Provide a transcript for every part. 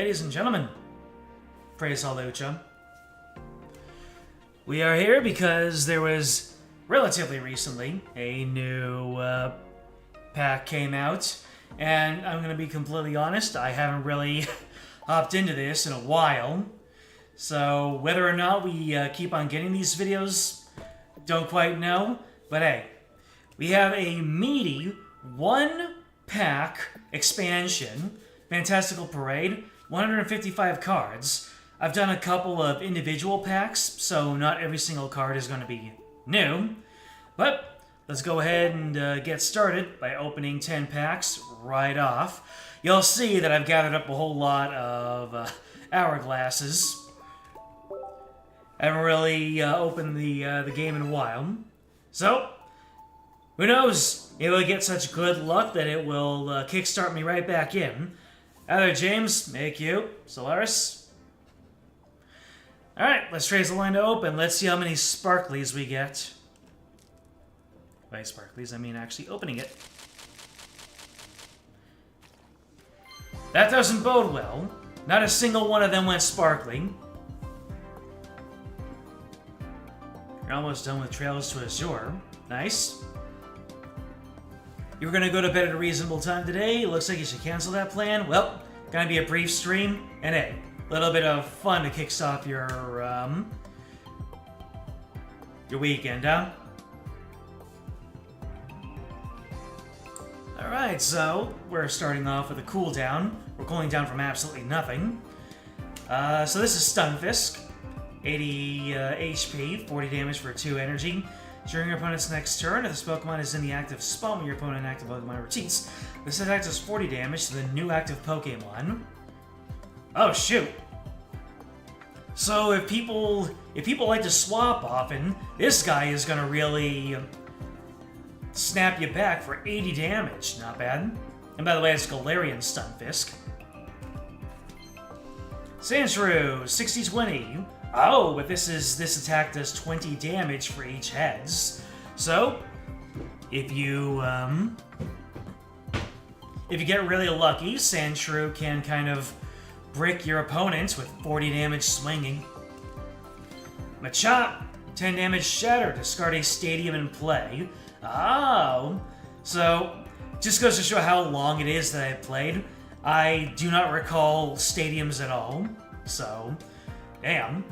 Ladies and gentlemen, praise Hallelujah. We are here because there was, relatively recently, a new pack came out, and I'm going to be completely honest, I haven't really hopped into this in a while, so whether or not we keep on getting these videos, don't quite know, but hey, we have a meaty one-pack expansion, Fantastical Parade, 155 cards. I've done a couple of individual packs, so not every single card is going to be new. But let's go ahead and get started by opening 10 packs right off. You'll see that I've gathered up a whole lot of hourglasses. I haven't really opened the game in a while. So, who knows? It will get such good luck that it will kickstart me right back in. Either James, make you, Solaris. Alright, let's trace the line to open. Let's see how many sparklies we get. By sparklies, I mean actually opening it. That doesn't bode well. Not a single one of them went sparkling. You're almost done with Trails to Azure. Nice. You were going to go to bed at a reasonable time today. Looks like you should cancel that plan. Well, gonna be a brief stream, and hey, a little bit of fun to kickstart your weekend, huh? Alright, so we're starting off with a cooldown. We're cooling down from absolutely nothing. So this is Stunfisk. 80 HP, 40 damage for 2 energy. During your opponent's next turn, if this Pokemon is in the active spot when your opponent active Pokemon retreats, this attack does 40 damage to the new active Pokemon. Oh shoot! So if people like to swap often, this guy is gonna really snap you back for 80 damage. Not bad. And by the way, it's Galarian Stunfisk. Sandshrew, 60-20. Oh, but this attack does 20 damage for each heads. So, if you get really lucky, Sandshrew can kind of brick your opponent with 40 damage swinging. Machop, 10 damage shatter, discard a stadium in play. Oh, so just goes to show how long it is that I played. I do not recall stadiums at all, so damn.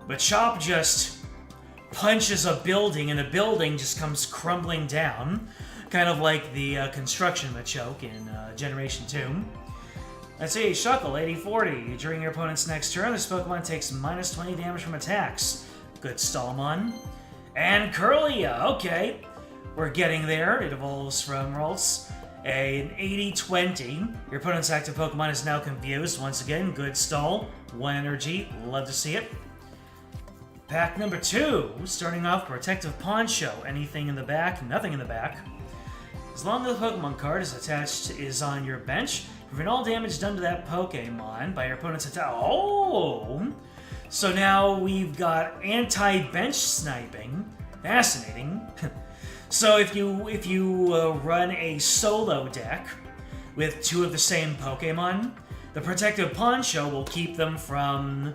But Chop just punches a building, and the building just comes crumbling down, kind of like the construction Machoke in Generation 2. Let's see, Shuckle, 80-40. During your opponent's next turn, this Pokemon takes minus 20 damage from attacks. Good Stallmon. And Curlia, okay. We're getting there. It evolves from Ralts. An 80-20. Your opponent's active Pokemon is now confused. Once again, good stall. 1 energy. Love to see it. Pack number 2, starting off Protective Poncho. Anything in the back, nothing in the back. As long as the Pokemon card is on your bench, prevent all damage done to that Pokemon by your opponent's attack. Oh! So now we've got anti-bench sniping. Fascinating. So if you run a solo deck with 2 of the same Pokemon, the Protective Poncho will keep them from,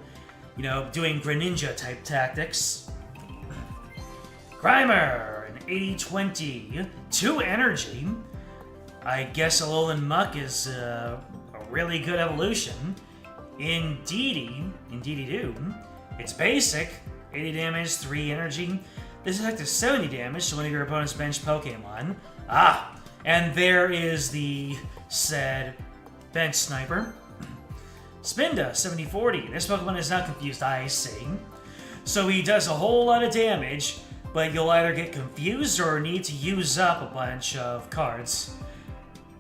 you know, doing Greninja type tactics. Grimer, an 80-20, 2 energy. I guess Alolan Muck is a really good evolution. Indeedy do. It's basic, 80 damage, 3 energy. This attack does 70 damage to one of your opponent's bench Pokemon. Ah, and there is the said bench sniper. Spinda, 70-40. This Pokemon is not confused, I see. So he does a whole lot of damage, but you'll either get confused or need to use up a bunch of cards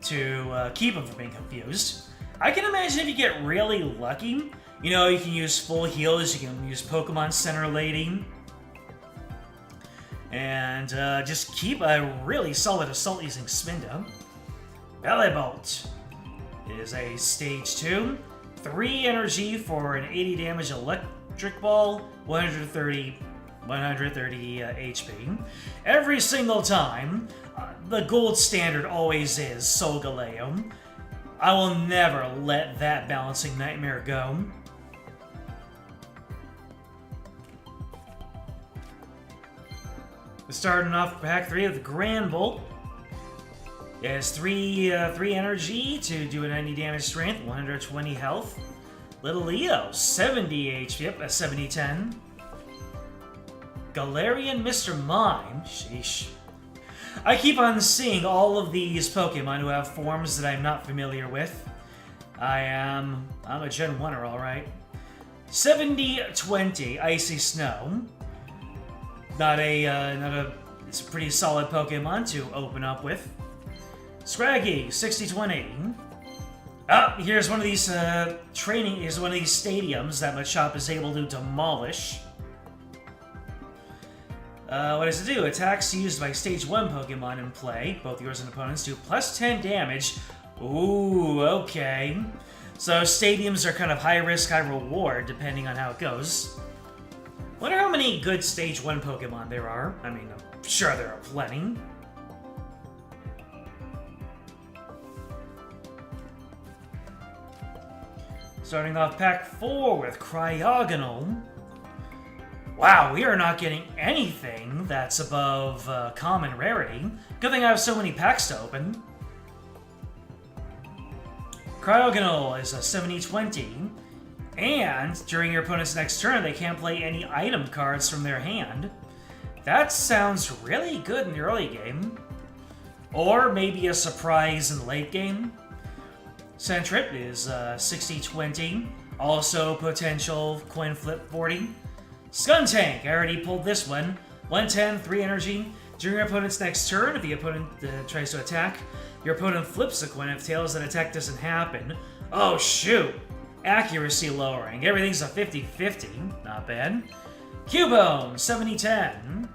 to keep him from being confused. I can imagine if you get really lucky, you know, you can use full heals, you can use Pokemon Center Lady, and just keep a really solid assault using Spinda. Bellybolt is a stage 2. 3 energy for an 80 damage electric ball, 130 HP. Every single time, the gold standard always is Solgaleo. I will never let that balancing nightmare go. Starting off pack 3 of the Grand Bolt. It has 3 energy to do a 90 damage strength, 120 health. Little Leo, 70 HP, yep, a 70-10. Galarian Mr. Mime, sheesh. I keep on seeing all of these Pokemon who have forms that I'm not familiar with. I'm a Gen 1er, alright. 70-20, Icy Snow. It's a pretty solid Pokemon to open up with. Scraggy, 60-20. Here's one of these stadiums that Machop is able to demolish. What does it do? Attacks used by Stage 1 Pokemon in play, both yours and opponents, do plus 10 damage. Ooh, okay. So stadiums are kind of high risk, high reward, depending on how it goes. Wonder how many good Stage 1 Pokemon there are. I mean, I'm sure there are plenty. Starting off pack 4 with Cryogonal. Wow, we are not getting anything that's above common rarity. Good thing I have so many packs to open. Cryogonal is a 70-20. And during your opponent's next turn, they can't play any item cards from their hand. That sounds really good in the early game. Or maybe a surprise in the late game. Sentret is 60-20. Also potential coin flip 40. Skuntank, I already pulled this one. 110, 3 energy. During your opponent's next turn, if the opponent tries to attack, your opponent flips a coin. If tails, that attack doesn't happen. Oh shoot! Accuracy lowering. Everything's a 50-50. Not bad. Cubone, 70-10.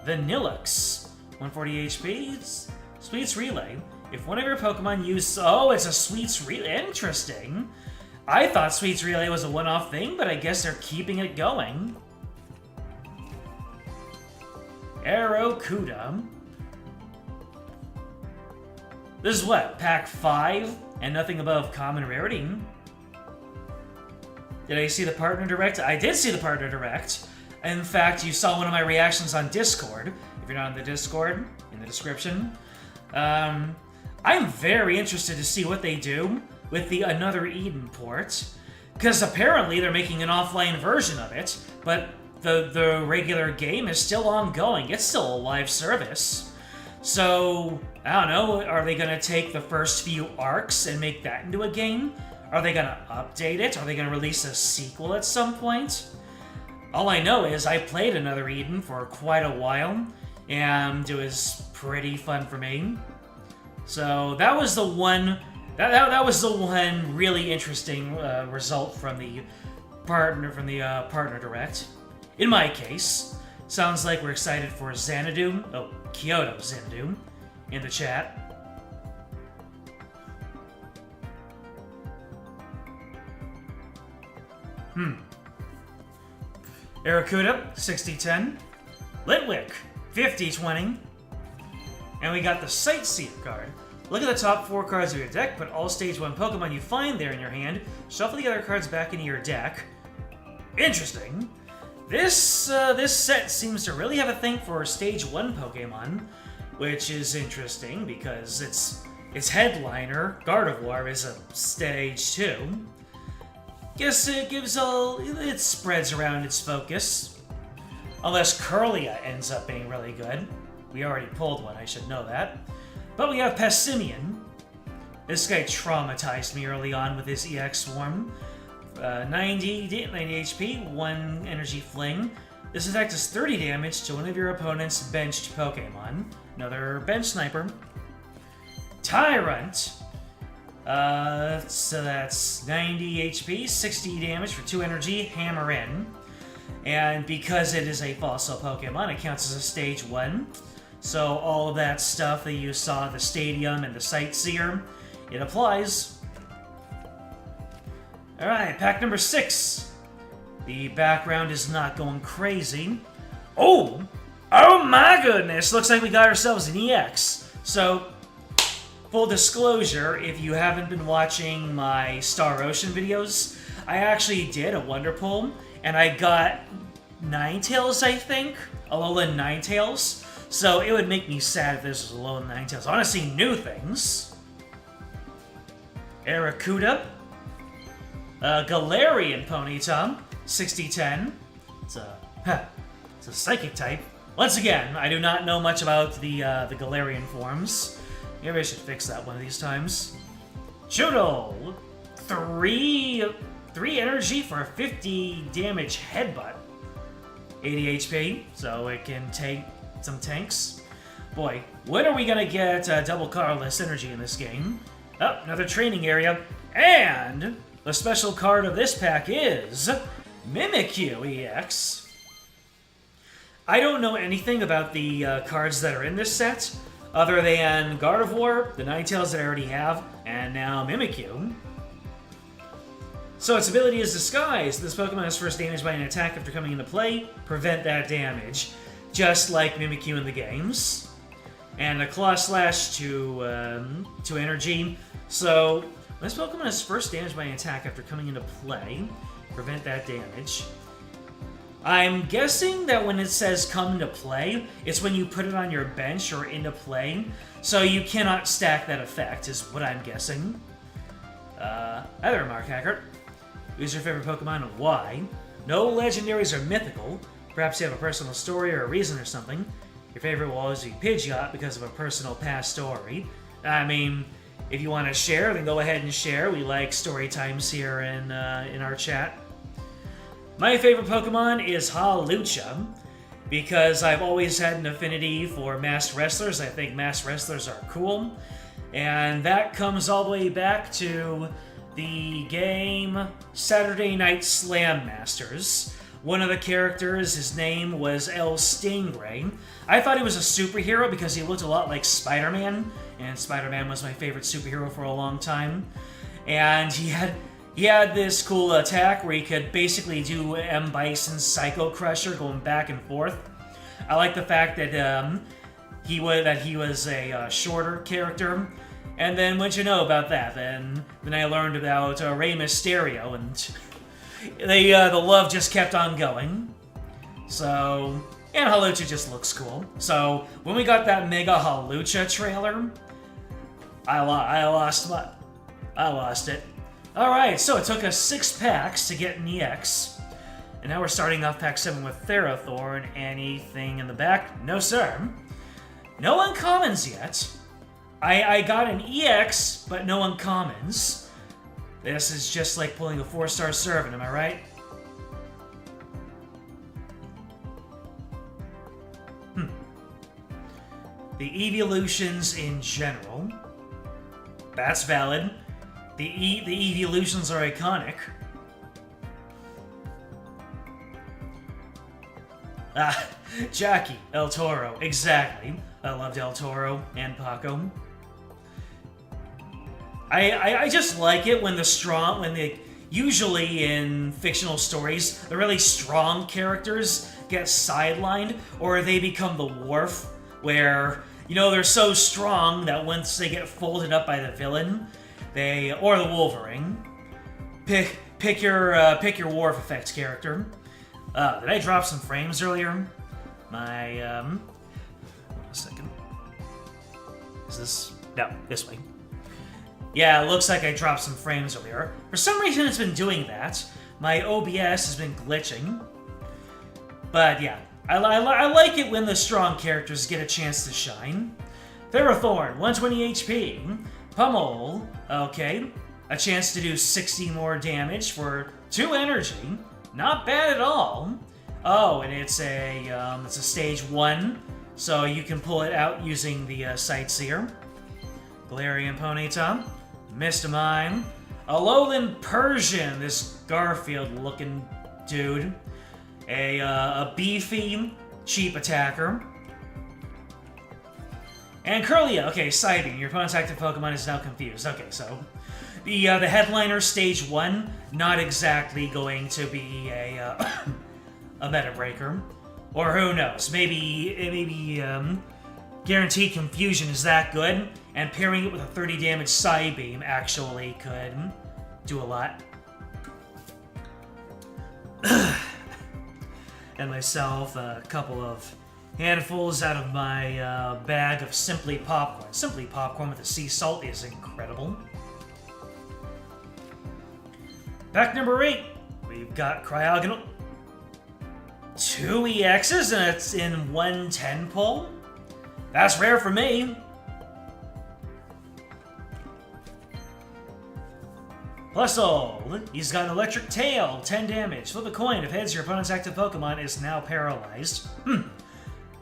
Vanillux, 140 HP. Sweets Relay. If one of your Pokemon use... Oh, it's a Sweets Relay. Interesting. I thought Sweets Relay was a one-off thing, but I guess they're keeping it going. Aerocuda. This is what? Pack 5? And nothing above common rarity? Did I see the partner direct? I did see the partner direct. In fact, you saw one of my reactions on Discord. If you're not on the Discord, in the description. I'm very interested to see what they do with the Another Eden port. Because apparently they're making an offline version of it, but the regular game is still ongoing. It's still a live service. So, I don't know, are they going to take the first few arcs and make that into a game? Are they going to update it? Are they going to release a sequel at some point? All I know is I played Another Eden for quite a while, and it was pretty fun for me. So that was the one. That was the one really interesting result from the partner direct. In my case, sounds like we're excited for Xanadu. Oh, Kyoto Xanadu in the chat. Aerocuda, 60-10. Litwick, 50-20. And we got the Sightseer card. Look at the top 4 cards of your deck, put all Stage 1 Pokemon you find there in your hand, shuffle the other cards back into your deck. Interesting. This set seems to really have a thing for Stage 1 Pokemon, which is interesting because its headliner, Gardevoir, is a Stage 2. Guess it spreads around its focus. Unless Curlia ends up being really good. We already pulled one, I should know that. But we have Passimian. This guy traumatized me early on with his EX form. 90 HP, 1 energy fling. This attack does 30 damage to one of your opponent's benched Pokemon. Another bench sniper. Tyrant. So that's 90 HP, 60 damage for 2 energy, Hammer in. And because it is a fossil Pokemon, it counts as a Stage 1. So all of that stuff that you saw, the Stadium and the Sightseer, it applies. Alright, pack number 6. The background is not going crazy. Oh! Oh my goodness! Looks like we got ourselves an EX. So, full disclosure, if you haven't been watching my Star Ocean videos, I actually did a Wonder Pull, and I got Ninetales, I think? Alolan Ninetales. So it would make me sad if this was Alolan Ninetales. I want to see new things. Arrokuda. Galarian Ponyta. 60-10. It's a psychic type. Once again, I do not know much about the Galarian forms. Maybe I should fix that one of these times. Choodle! 3 energy for a 50 damage headbutt. 80 HP, so it can take some tanks. Boy, when are we gonna get double colorless energy in this game? Oh, another training area. And the special card of this pack is Mimikyu EX. I don't know anything about the cards that are in this set, other than Gardevoir, the Ninetales that I already have, and now Mimikyu. So its ability is Disguise. This Pokemon is first damaged by an attack after coming into play. Prevent that damage, just like Mimikyu in the games. And a Claw Slash to energy. So when this Pokemon is first damaged by an attack after coming into play, prevent that damage. I'm guessing that when it says come into play, it's when you put it on your bench or into play, so you cannot stack that effect, is what I'm guessing. Hi there, Mark Hackert. Who's your favorite Pokemon and why? No legendaries or mythical. Perhaps you have a personal story or a reason or something. Your favorite will always be Pidgeot because of a personal past story. I mean, if you want to share, then go ahead and share. We like story times here in our chat. My favorite Pokemon is Hawlucha, because I've always had an affinity for masked wrestlers. I think masked wrestlers are cool. And that comes all the way back to the game Saturday Night Slam Masters. One of the characters, his name was El Stingray. I thought he was a superhero because he looked a lot like Spider-Man, and Spider-Man was my favorite superhero for a long time. And he had this cool attack where he could basically do M. Bison's Psycho Crusher going back and forth. I like the fact that he was a shorter character. And then what you know about that? Then I learned about Rey Mysterio, and the love just kept on going. So, and Hawlucha just looks cool. So when we got that Mega Hawlucha trailer, I lost it. Alright, so it took us 6 packs to get an EX. And now we're starting off pack 7 with Therathorn. Anything in the back? No, sir. No uncommons yet. I got an EX, but no uncommons. This is just like pulling a 4-star Servant, am I right? The evolutions in general. That's valid. The evolutions are iconic. Ah, Jackie, El Toro, exactly. I loved El Toro and Paco. I just like it when usually in fictional stories, the really strong characters get sidelined, or they become the Worf, where, you know, they're so strong that once they get folded up by the villain, or the Wolverine. Pick your Worf effects character. Did I drop some frames earlier? My a second. Is this? No, this way. Yeah, it looks like I dropped some frames earlier. For some reason, it's been doing that. My OBS has been glitching. But yeah, I like it when the strong characters get a chance to shine. Therathorn, 120 HP. Pummel, okay. A chance to do 60 more damage for 2 energy. Not bad at all. Oh, and it's a stage 1, so you can pull it out using the Sightseer. Galarian Ponyta, Mistamine, Alolan Persian, this Garfield-looking dude. A beefy, cheap attacker. And Curlia, okay, Siding. Your opponent's active Pokemon is now confused. Okay, so the headliner, stage 1, not exactly going to be a meta breaker, or who knows? Maybe Guaranteed Confusion is that good, and pairing it with a 30 damage Psybeam actually could do a lot. And myself a couple of handfuls out of my bag of Simply Popcorn. Simply Popcorn with the sea salt is incredible. Pack number 8, we've got Cryogonal. 2 EXs, and it's in 110 pull. That's rare for me. Plus old, he's got an Electric Tail, 10 damage. Flip a coin. If heads, your opponent's active Pokemon is now paralyzed.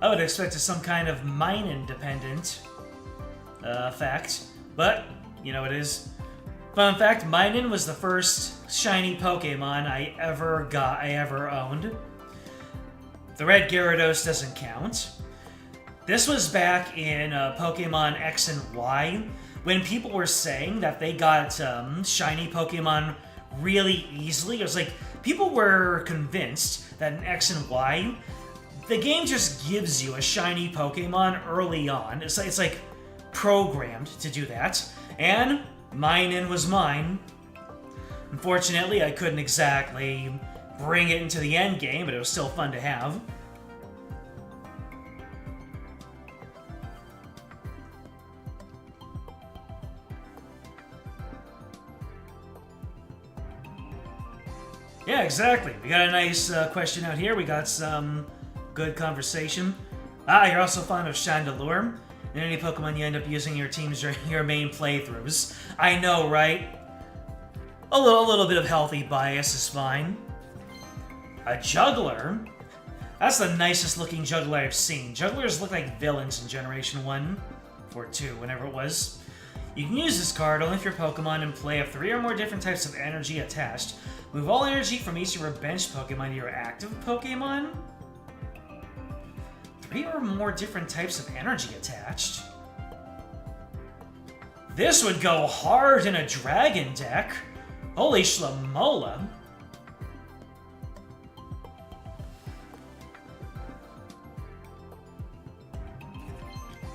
I would expect some kind of Minun-dependent effect, but, you know, it is. Fun fact, Minun was the first shiny Pokemon I ever owned. The red Gyarados doesn't count. This was back in Pokemon X and Y, when people were saying that they got shiny Pokemon really easily. It was like, people were convinced that in X and Y, the game just gives you a shiny Pokemon early on. It's like programmed to do that. And Minun was mine. Unfortunately, I couldn't exactly bring it into the end game, but it was still fun to have. Yeah, exactly. We got a nice question out here. We got some good conversation. You're also fond of Chandelure. And any Pokemon you end up using in your teams during your main playthroughs. I know, right? A little bit of healthy bias is fine. A Juggler? That's the nicest looking Juggler I've seen. Jugglers look like villains in Generation 1. Or 2, whenever it was. You can use this card only if your Pokemon in play have 3 or more different types of energy attached. Move all energy from each of your bench Pokemon to your active Pokemon? 3 or more different types of energy attached? This would go hard in a Dragon deck. Holy Schlamola.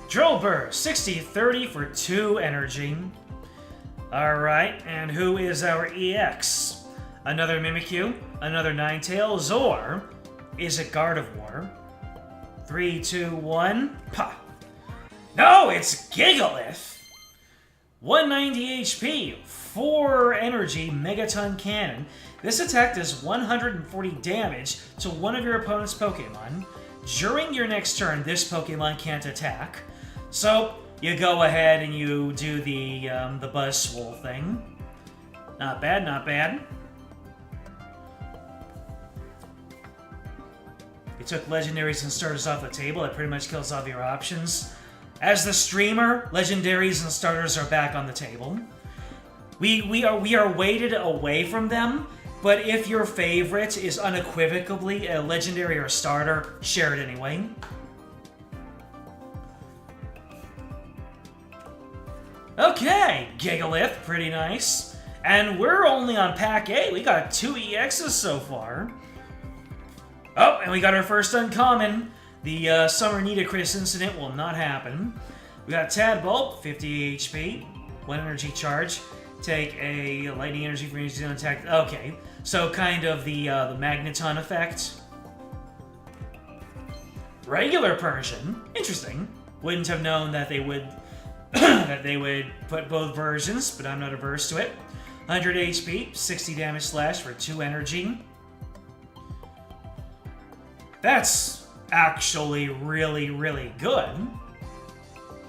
Drill Burst, 60-30 for 2 energy. Alright, and who is our EX? Another Mimikyu, another Ninetales, or is it Gardevoir? 3, 2, 1, pah! No, it's Gigalith! 190 HP, 4 energy, Megaton Cannon. This attack does 140 damage to one of your opponent's Pokemon. During your next turn, this Pokemon can't attack. So, you go ahead and you do the Buzzwole thing. Not bad, not bad. You took legendaries and starters off the table. That pretty much kills off your options. As the streamer, legendaries and starters are back on the table. We are weighted away from them, but if your favorite is unequivocally a legendary or a starter, share it anyway. Okay, Gigalith, pretty nice. And we're only on pack 8. We got 2 EXs so far. Oh, and we got our first uncommon. The Summer Nidacris incident will not happen. We got Tadbulb, 50 HP, 1 energy charge. Take a lightning energy for each attack. Okay, so kind of the Magneton effect. Regular Persian, interesting. Wouldn't have known that they would that they would put both versions, but I'm not averse to it. 100 HP, 60 damage slash for 2 energy. That's actually really, really good.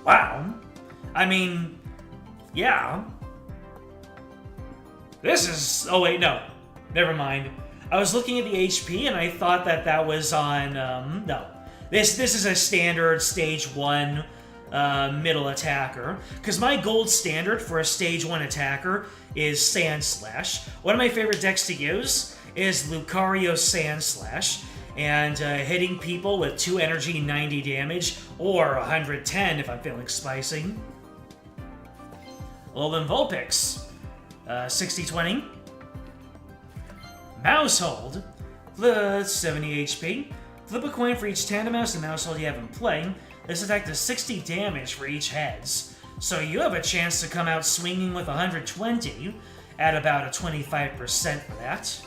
Wow. I mean, yeah. This is... Oh, wait, no. Never mind. I was looking at the HP, and I thought that that was on... no. This is a standard Stage 1 middle attacker. Because my gold standard for a Stage 1 attacker is Sand Slash. One of my favorite decks to use is Lucario Sand Slash. And hitting people with 2 energy, 90 damage, or 110 if I'm feeling spicy. Alolan Vulpix, 60-20. Mousehold, 70 HP. Flip a coin for each Tandemaus and Mousehold you have in play. This attack does 60 damage for each heads, so you have a chance to come out swinging with 120 at about a 25% for that.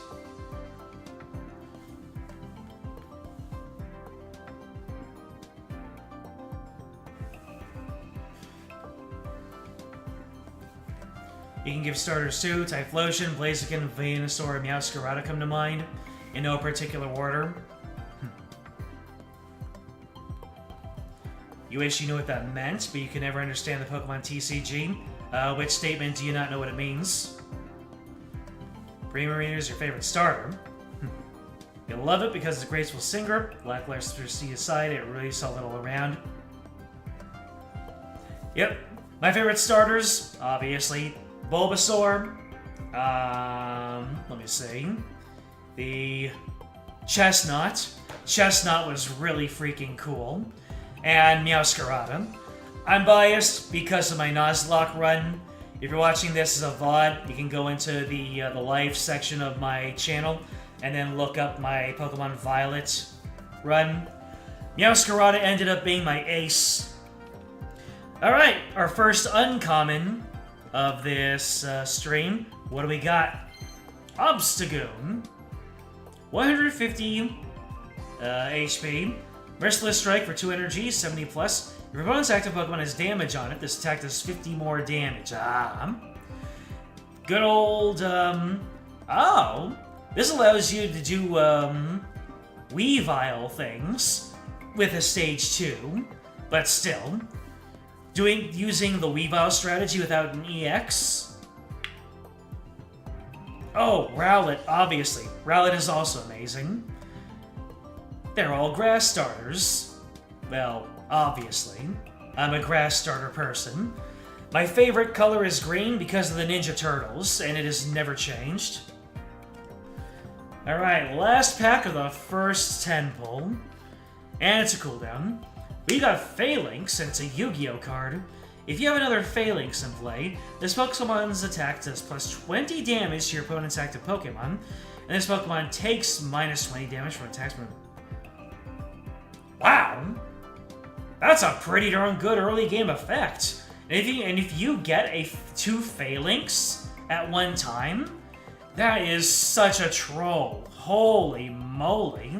You can give starters too. Typhlosion, Blaziken, Venusaur, and Meowscarada come to mind, in no particular order. You wish you knew what that meant, but you can never understand the Pokemon TCG. Which statement do you not know what it means? Primarina is your favorite starter. You'll love it because it's a graceful singer. Lackluster see aside, it really solid all around. Yep, my favorite starters, obviously, Bulbasaur. Let me see. The Chestnut. Chestnut was really freaking cool. And Meowscarada. I'm biased because of my Nuzlocke run. If you're watching this as a VOD, you can go into the live section of my channel and then look up my Pokemon Violet run. Meowscarada ended up being my ace. Alright, our first uncommon of this stream. What do we got? Obstagoon. 150 HP. Merciless Strike for 2 energy, 70 plus. If your opponent's active Pokemon has damage on it, this attack does 50 more damage. Good old, oh! This allows you to do, Weavile things with a stage 2, but still. Using the Weavile strategy without an EX. Oh, Rowlet, obviously. Rowlet is also amazing. They're all grass starters. Well, obviously. I'm a grass starter person. My favorite color is green because of the Ninja Turtles, and it has never changed. Alright, last pack of the first 10 pull. And it's a cooldown. We got Phalanx, and it's a Yu-Gi-Oh card. If you have another Phalanx in play, this Pokemon's attack does plus 20 damage to your opponent's active Pokemon, and this Pokemon takes minus 20 damage from attacks from... Wow! That's a pretty darn good early game effect. And if you get 2 Phalanx at one time, that is such a troll. Holy moly.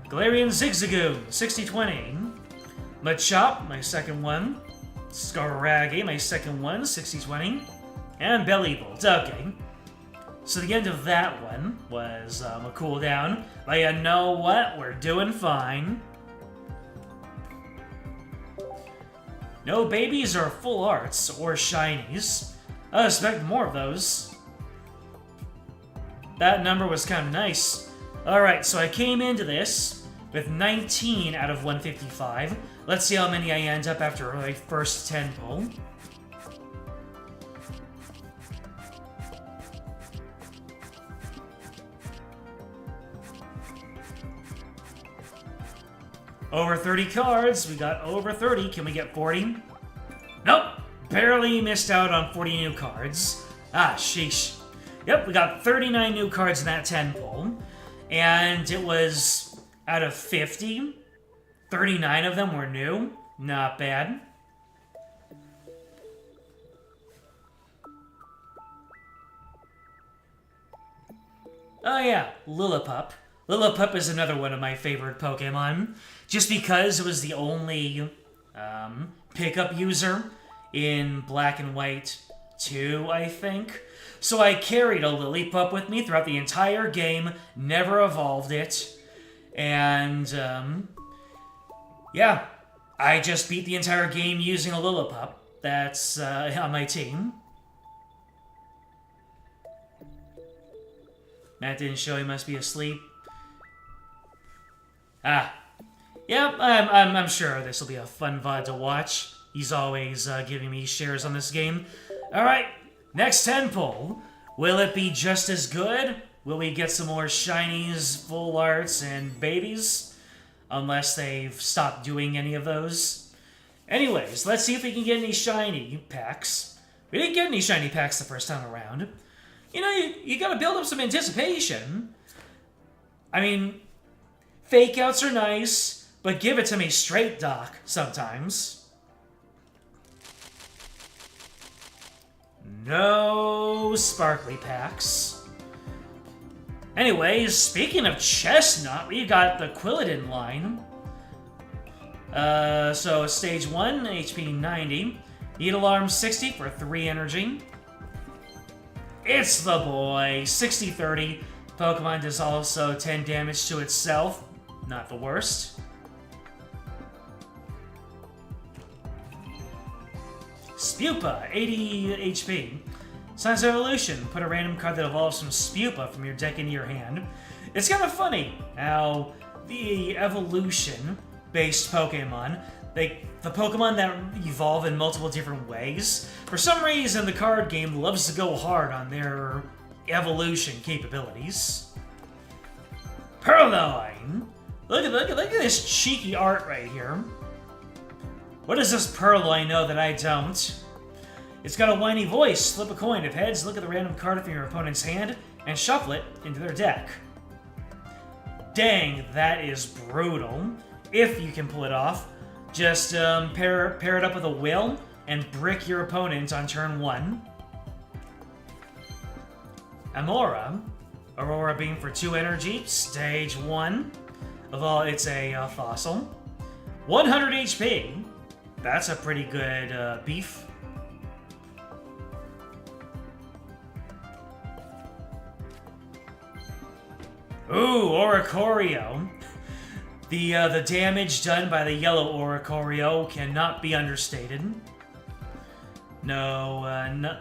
Galarian Zigzagoon, 60-20. Machop, my second one. Scarraggy, my second one, 60-20. And Bellybolt, okay. So the end of that one was a cooldown. But you know what? We're doing fine. No babies or full arts or shinies. I expect more of those. That number was kind of nice. Alright, so I came into this with 19 out of 155. Let's see how many I end up after my first 10 pull. Over 30 cards. We got over 30. Can we get 40? Nope. Barely missed out on 40 new cards. Ah, sheesh. Yep, we got 39 new cards in that 10 pull. And it was out of 50. 39 of them were new. Not bad. Oh yeah, Lillipup. Lillipup is another one of my favorite Pokemon, just because it was the only pickup user in Black and White 2, I think. So I carried a Lillipup with me throughout the entire game, never evolved it, and yeah, I just beat the entire game using a Lillipup. That's on my team. Matt didn't show, he must be asleep. Ah. Yep, I'm sure this will be a fun VOD to watch. He's always giving me shares on this game. Alright, next 10 pull. Will it be just as good? Will we get some more shinies, full arts, and babies? Unless they've stopped doing any of those. Anyways, let's see if we can get any shiny packs. We didn't get any shiny packs the first time around. You know, you gotta build up some anticipation. I mean, Fake outs are nice, but give it to me straight, Doc, sometimes. No sparkly packs. Anyways, speaking of Chestnut, we got the Quilladin line. So stage 1, HP 90. Needle Arm 60 for 3 energy. It's the boy, 60-30. Pokemon does also 10 damage to itself. Not the worst. Spupa, 80 HP. Science Evolution. Put a random card that evolves from Spupa from your deck into your hand. It's kind of funny how the evolution-based Pokemon, the Pokemon that evolve in multiple different ways, for some reason the card game loves to go hard on their evolution capabilities. Purloin! Look at this cheeky art right here. What does this Purloin know that I don't? It's got a whiny voice. Flip a coin. If heads, look at the random card from your opponent's hand and shuffle it into their deck. Dang, that is brutal. If you can pull it off, just pair it up with a will and brick your opponent on turn 1. Amora. Aurora Beam for 2 energy. Stage 1. It's a fossil. 100 HP. That's a pretty good beef. Ooh, Oricorio. The damage done by the yellow Oricorio cannot be understated. No,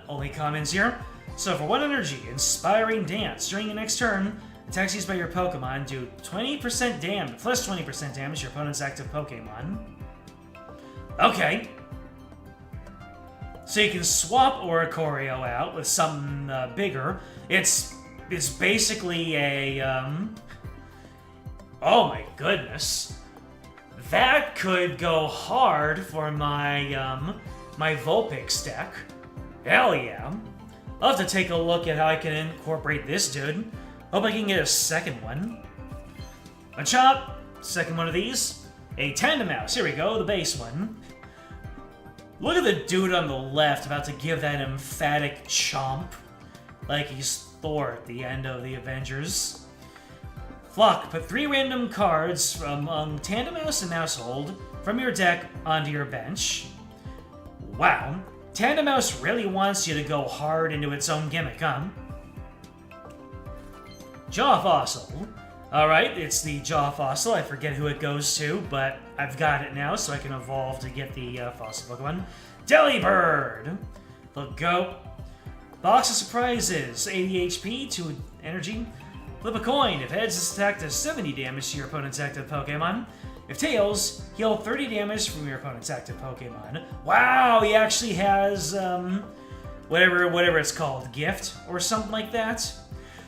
only comments here. So for 1 energy, Inspiring Dance. During your next turn, attacks used by your Pokemon do 20% damage, plus 20% damage to your opponent's active Pokemon. Okay. So you can swap Oricorio out with something bigger. It's basically a, oh my goodness. That could go hard for my, my Vulpix deck. Hell yeah. I'll have to take a look at how I can incorporate this dude. Hope I can get a second one. A Chop, second one of these. A Tandemaus, here we go, the base one. Look at the dude on the left about to give that emphatic chomp. Like he's Thor at the end of the Avengers. Flock, put 3 random cards from Tandemaus and Mousehold from your deck onto your bench. Wow. Tandemaus really wants you to go hard into its own gimmick, huh? Jaw Fossil. Alright, it's the Jaw Fossil. I forget who it goes to, but I've got it now, so I can evolve to get the Fossil Pokemon. Delibird! Look, go. Box of Surprises. 80 HP, 2 energy. Flip a coin. If heads, this attack does 70 damage to your opponent's active Pokemon. If tails, heal 30 damage from your opponent's active Pokemon. Wow, he actually has, whatever it's called, gift or something like that.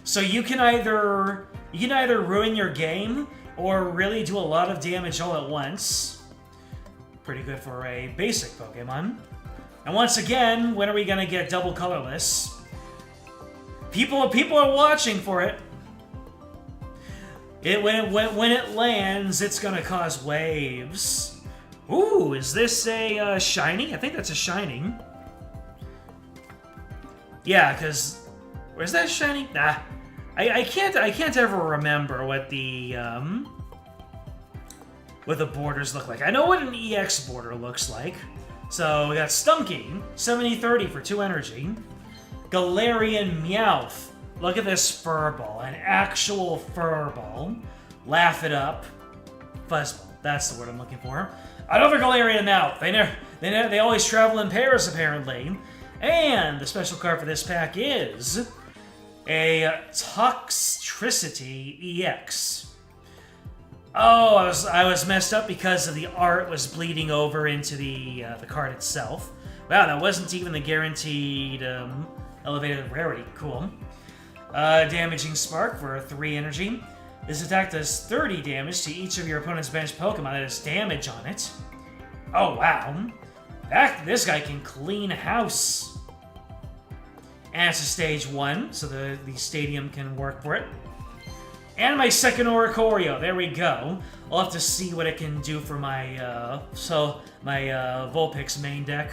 So you can either ruin your game or really do a lot of damage all at once. Pretty good for a basic Pokemon. And once again, when are we gonna get double colorless? People are watching for it. When it lands, it's gonna cause waves. Ooh, is this a shiny? I think that's a shining. Yeah, because where's that shiny? Nah, I can't ever remember what the borders look like. I know what an EX border looks like. So we got Stunky, 70-30 for 2 energy. Galarian Meowth. Look at this furball, an actual furball. Laugh it up. Fuzzball, that's the word I'm looking for. Another Galarian Meowth. They always travel in pairs, apparently. And the special card for this pack is a Toxtricity EX. Oh, I was messed up because of the art was bleeding over into the card itself. Wow, that wasn't even the guaranteed elevated rarity. Cool. Damaging Spark for 3 energy. This attack does 30 damage to each of your opponent's bench Pokemon that has damage on it. Oh, wow. This guy can clean house. And it's a stage 1, so the stadium can work for it. And my second Oricorio. There we go. I'll have to see what it can do for my Vulpix main deck.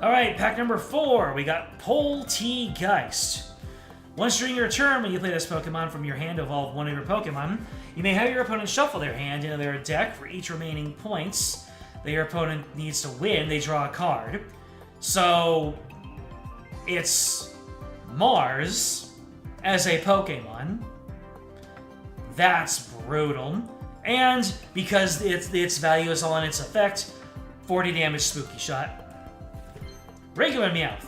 Alright, pack number 4. We got Poltegeist. Once during your turn, when you play this Pokemon from your hand to evolve one of your Pokemon, you may have your opponent shuffle their hand into their deck. For each remaining points that your opponent needs to win, they draw a card. So, it's Mars as a Pokemon. That's brutal. And because its value is all on its effect, 40 damage Spooky Shot. Regular Meowth.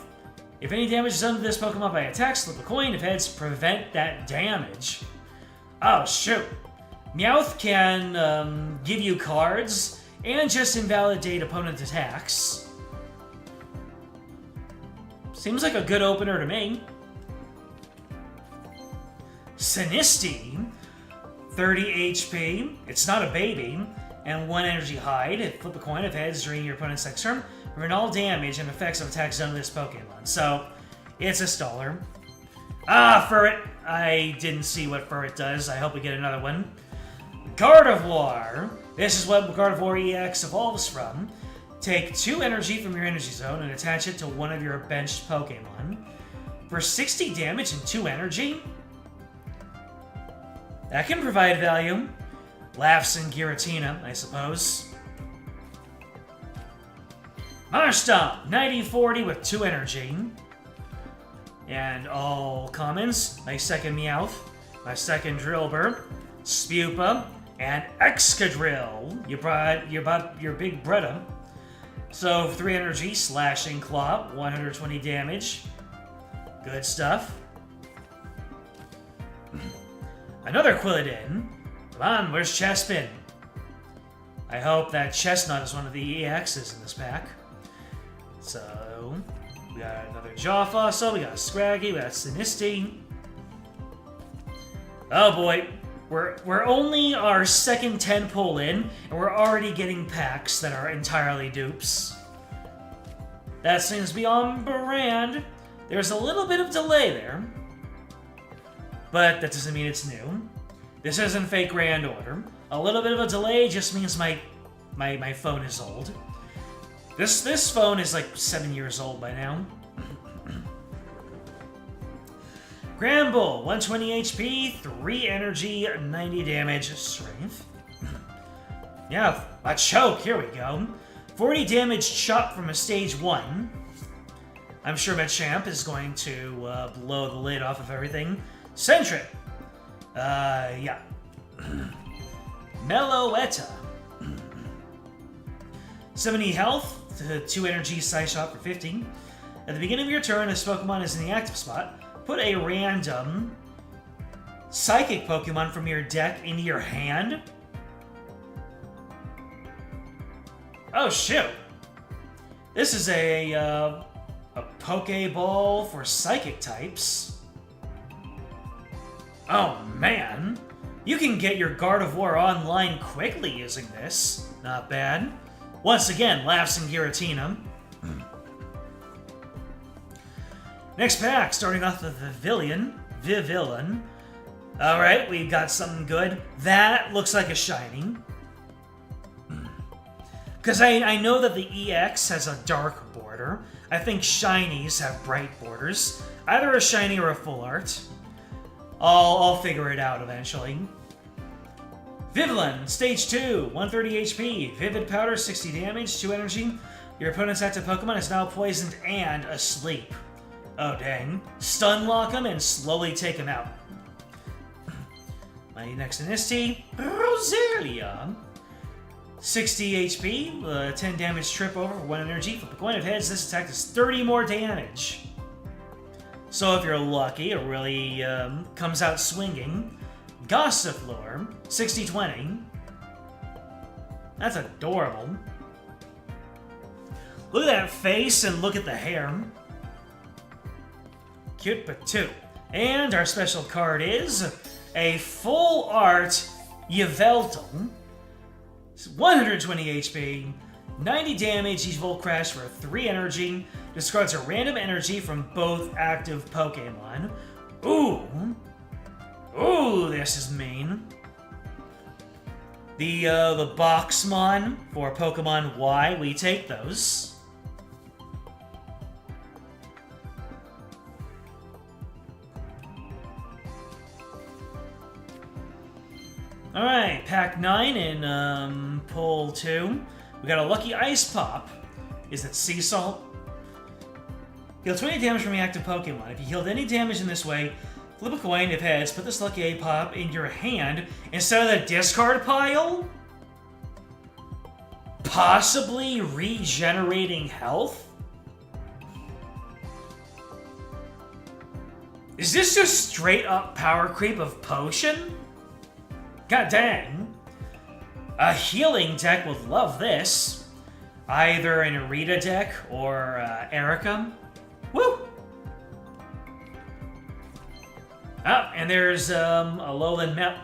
If any damage is done to this Pokemon by attacks, flip a coin. If heads, prevent that damage. Oh, shoot. Meowth can give you cards and just invalidate opponent attacks. Seems like a good opener to me. Sinistea. 30 HP. It's not a baby. And 1 energy hide. Flip a coin if heads during your opponent's next turn. Prevent all damage and effects of attacks done to this Pokemon. So, it's a Staller. Ah, Furret. I didn't see what Furret does. I hope we get another one. Gardevoir. This is what Gardevoir EX evolves from. Take 2 energy from your energy zone and attach it to one of your benched Pokemon. For 60 damage and 2 energy? That can provide value. Laughs and Giratina, I suppose. Marstomp, 90-40 with 2 energy. And all commons. My second Meowth, my second Drillbur, Spupa, and Excadrill. You brought your big Bretta. So 3 energy, Slashing Claw, 120 damage. Good stuff. Another Quilladin. Come on, where's Chespin? I hope that Chestnut is one of the EXs in this pack. So, we got another Jaw Fossil, we got a Scraggy, we got Sinistea. Oh boy, we're only our second 10 pull in, and we're already getting packs that are entirely dupes. That seems to be on brand. There's a little bit of delay there, but that doesn't mean it's new. This isn't fake Grand Order. A little bit of a delay just means my phone is old. This phone is like 7 years old by now. Gramble, 120 HP, 3 energy, 90 damage, strength. Yeah, a choke, here we go. 40 damage chop from a stage 1. I'm sure Machamp is going to blow the lid off of everything. Sentret. Yeah. Meloetta. 70 health, 2 energy, Side Shot for 50. At the beginning of your turn, this Pokemon is in the active spot. Put a random Psychic Pokemon from your deck into your hand. Oh, shoot. This is a Pokeball for Psychic types. Oh, man. You can get your Gardevoir online quickly using this. Not bad. Once again, Laughs and Giratina. Next pack, starting off with Vivillon. Alright, we got something good. That looks like a shiny. Because I know that the EX has a dark border. I think shinies have bright borders. Either a shiny or a full art. I'll figure it out eventually. Vivillon, Stage 2, 130 HP. Vivid Powder, 60 damage, 2 energy. Your opponent's active Pokemon is now poisoned and asleep. Oh dang. Stun lock him and slowly take him out. My next Sinistea, Roselia. 60 HP, 10 damage trip over for 1 energy. Flip a coin of heads, this attack does 30 more damage. So if you're lucky, it really comes out swinging. Gossifleur, 60-20. That's adorable. Look at that face and look at the hair. Cute but two. And our special card is a full art Yveltal. 120 HP, 90 damage, each Volt Crash for 3 energy. Discards a random energy from both active Pokemon. Ooh. Ooh, this is mean. The Boxmon for Pokemon Y, we take those. Alright, pack 9 in pull 2. We got a lucky Ice Pop. Is it Sea Salt? Heal 20 damage from the active Pokemon. If you healed any damage in this way, flip a coin. If heads, put this lucky A-Pop in your hand instead of the discard pile? Possibly regenerating health? Is this just straight up power creep of potion? God dang. A healing deck would love this. Either an Arita deck or Erica. Woo! Oh, and there's a Lowland Meowth.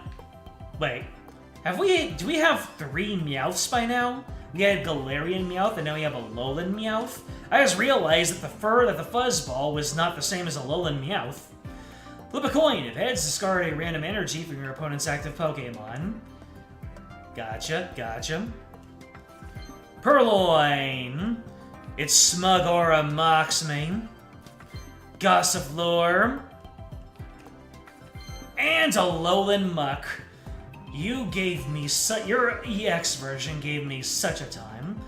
Wait, do we have 3 Meowths by now? We had Galarian Meowth, and now we have a Lowland Meowth. I just realized that the Fuzzball was not the same as a Lowland Meowth. Flip a coin. If heads, discard a random energy from your opponent's active Pokemon. Gotcha. Purloin. It's Smugora mocks me. Gossifleur. And a Lowland Muck. You gave me your EX version gave me such a time.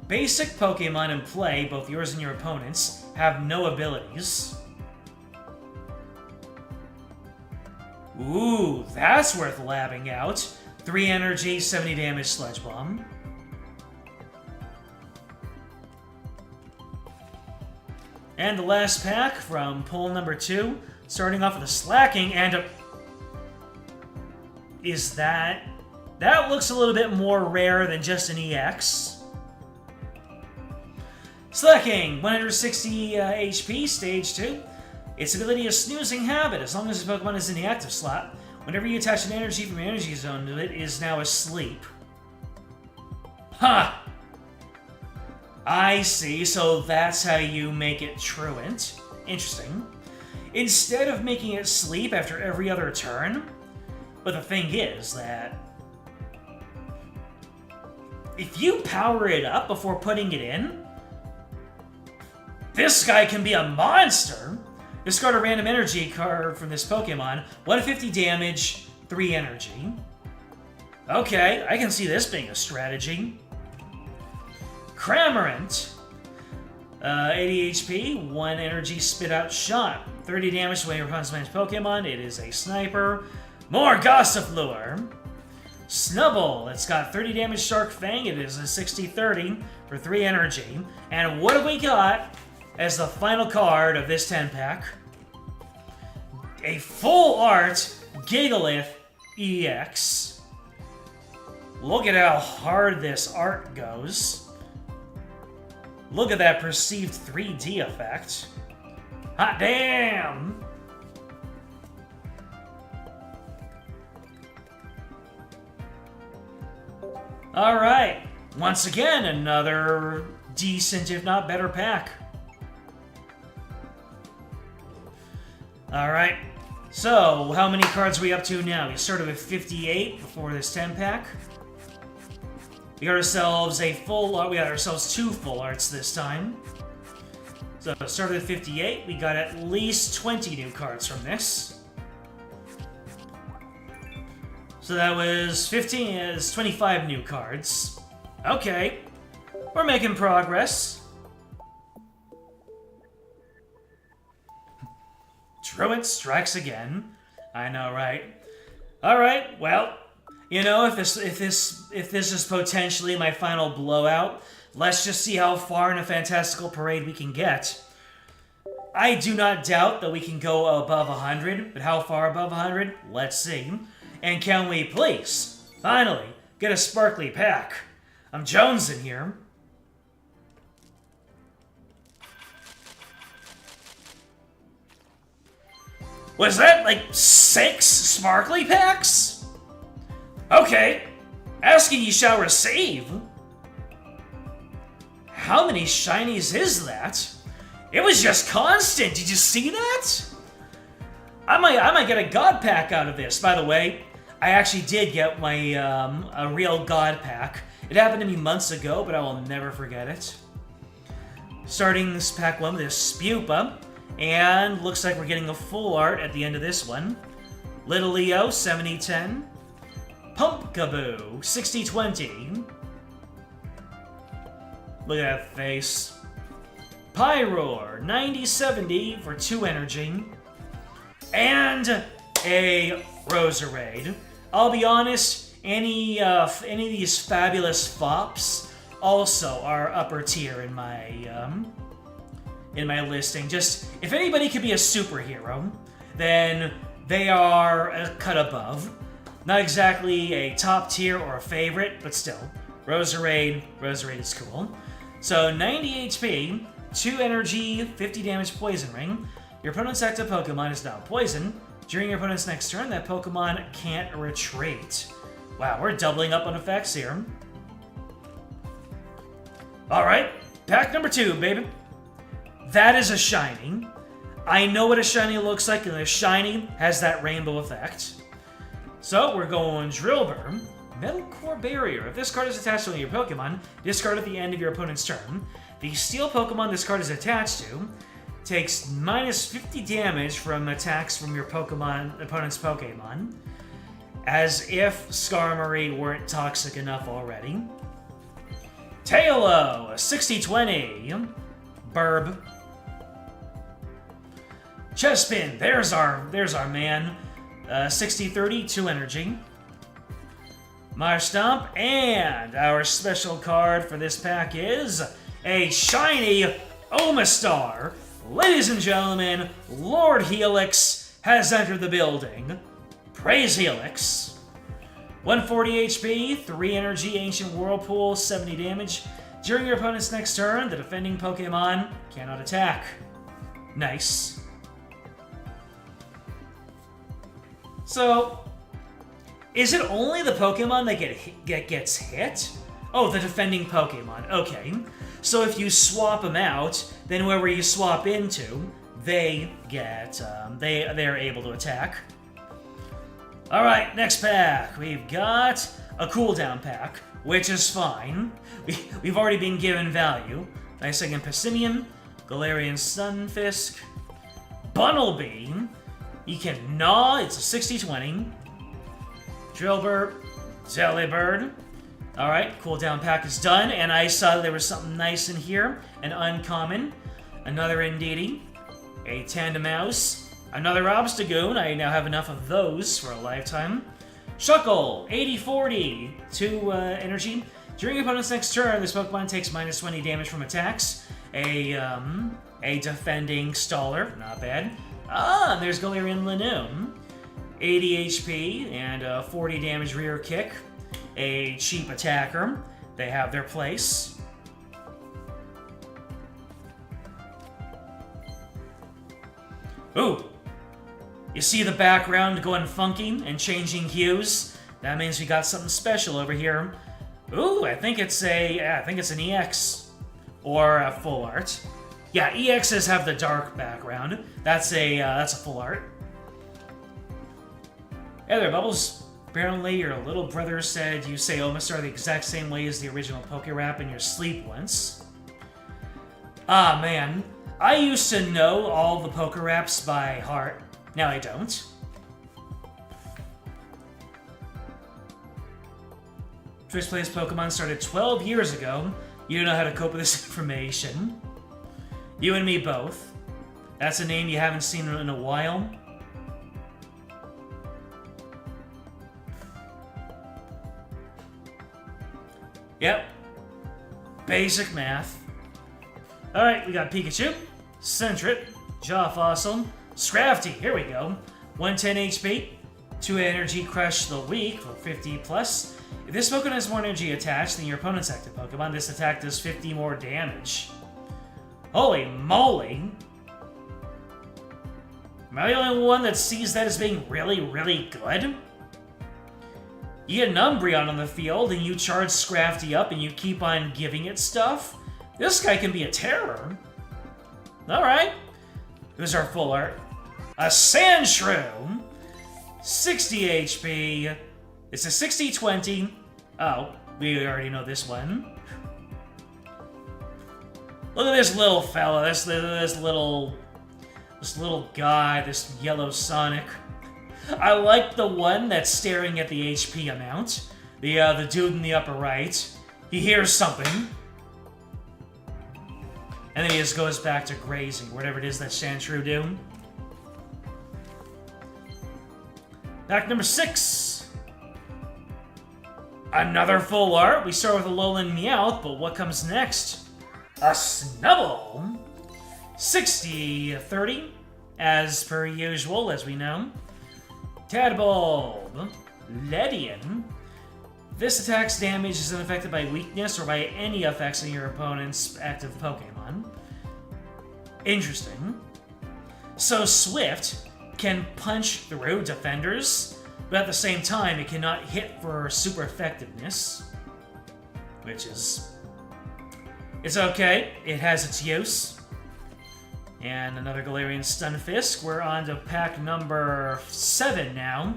Basic Pokemon in play, both yours and your opponent's, have no abilities. Ooh, that's worth labbing out. 3 energy, 70 damage, Sludge Bomb. And the last pack from pull number 2, starting off with a Slacking and a... Is that... That looks a little bit more rare than just an EX. Slacking, 160 HP, stage 2. Its ability is Snoozing Habit. As long as the Pokemon is in the active slot, whenever you attach an energy from your energy zone to it, it is now asleep. Huh! I see, so that's how you make it truant. Interesting. Instead of making it sleep after every other turn, but the thing is that if you power it up before putting it in, this guy can be a monster! Discard a random energy card from this Pokemon. 150 damage, 3 energy. Okay, I can see this being a strategy. Cramorant. 80 HP, 1 energy spit out shot. 30 damage to your opponent's managed Pokemon. It is a sniper. More Gossifleur. Snubble. It's got 30 damage Shark Fang. It is a 60-30 for 3 energy. And what have we got as the final card of this 10-pack? A full art Gigalith EX. Look at how hard this art goes. Look at that perceived 3D effect. Hot damn! Alright, once again, another decent, if not better, pack. Alright, so how many cards are we up to now? We started with 58 before this 10-pack. We got ourselves we got ourselves 2 full arts this time. So started with 58, we got at least 20 new cards from this. So that was 15, is 25 new cards. Okay, we're making progress. Truant strikes again. I know, right? All right, well, you know, if this is potentially my final blowout, let's just see how far in a fantastical parade we can get. I do not doubt that we can go above 100, but how far above 100? Let's see. And can we please, finally, get a sparkly pack? I'm jonesing here. Was that, like, 6 sparkly packs? Okay. Asking ye shall receive. How many shinies is that? It was just constant. Did you see that? I might get a God Pack out of this. By the way, I actually did get my a real God Pack. It happened to me months ago, but I will never forget it. Starting this pack 1 with this Spupa, and looks like we're getting a full art at the end of this one. Little Leo, 70-10. Pumpkaboo, 60-20. Look at that face. Pyroar, 90-70 for 2 energy. And a Roserade. I'll be honest, any of these fabulous fops also are upper tier in my listing. Just, if anybody could be a superhero, then they are a cut above. Not exactly a top tier or a favorite, but still. Roserade is cool. So 90 HP, 2 energy, 50 damage poison ring. Your opponent's active Pokemon is now poisoned. During your opponent's next turn, that Pokemon can't retreat. Wow, we're doubling up on effects here. Alright, pack number 2, baby. That is a shiny. I know what a shiny looks like, and a shiny has that rainbow effect. So we're going Drillbur. Metal Core Barrier. If this card is attached to one of your Pokemon, discard at the end of your opponent's turn. The Steel Pokemon this card is attached to takes minus 50 damage from attacks from your opponent's Pokemon. As if Skarmory weren't toxic enough already. Tailo, 60-20. Burb. Chespin, there's our man. 60-30, 2 energy. Marstomp, and our special card for this pack is a shiny Omastar. Ladies and gentlemen, Lord Helix has entered the building. Praise Helix. 140 HP, 3 energy, Ancient Whirlpool, 70 damage. During your opponent's next turn, the defending Pokemon cannot attack. Nice. So, is it only the Pokemon that gets hit? Oh, the defending Pokemon. Okay. So if you swap them out, then whoever you swap into, they get, they're able to attack. Alright, next pack. We've got a cooldown pack, which is fine. We've already been given value. Nice second Passimian, Galarian Sunfisk, Bunnelby. You can gnaw, it's a 60-20. Drillbur, Delibird. Alright, cooldown pack is done, and I saw there was something nice in here. An uncommon, another Indeedee, a Tandemaus, another Obstagoon. I now have enough of those for a lifetime. Shuckle, 80-40, 2 energy. During your opponent's next turn, this Pokemon takes minus 20 damage from attacks. A defending Staller, not bad. Ah, there's Galarian Linoone. 80 HP and 40 damage rear kick. A cheap attacker. They have their place. Ooh! You see the background going funky and changing hues? That means we got something special over here. Ooh, I think it's an EX. Or a full art. Yeah, EXs have the dark background. That's a full art. Hey there, Bubbles. Apparently, your little brother said you say Omastar the exact same way as the original Pokerap in your sleep once. Ah, man. I used to know all the Pokeraps by heart. Now I don't. Twitch Plays Pokemon started 12 years ago. You don't know how to cope with this information. You and me both. That's a name you haven't seen in a while. Yep. Basic math. Alright, we got Pikachu, Sentret, Jaw Fossil, Scrafty, here we go. 110 HP, 2 energy, Crush the Weak for 50 plus. If this Pokemon has more energy attached than your opponent's active Pokemon, this attack does 50 more damage. Holy moly! Am I the only one that sees that as being really, really good? You get an Umbreon on the field, and you charge Scrafty up, and you keep on giving it stuff? This guy can be a terror. Alright. Here's our full art. A Sandshrew. 60 HP. It's a 60-20. Oh, we already know this one. Look at this little fella. This little guy. This yellow Sonic. I like the one that's staring at the HP amount. The dude in the upper right. He hears something. And then he just goes back to grazing, whatever it is that Sandshrew do. Pack number 6. Another full art. We start with a Alolan Meowth, but what comes next? A Snubbull. 60-30, as per usual, as we know. Tadbulb. Ledian. This attack's damage is unaffected by weakness or by any effects on your opponent's active Pokemon. Interesting. So Swift can punch through defenders, but at the same time it cannot hit for super effectiveness. Which is... it's okay. It has its use. And another Galarian Stunfisk. We're on to pack number 7 now.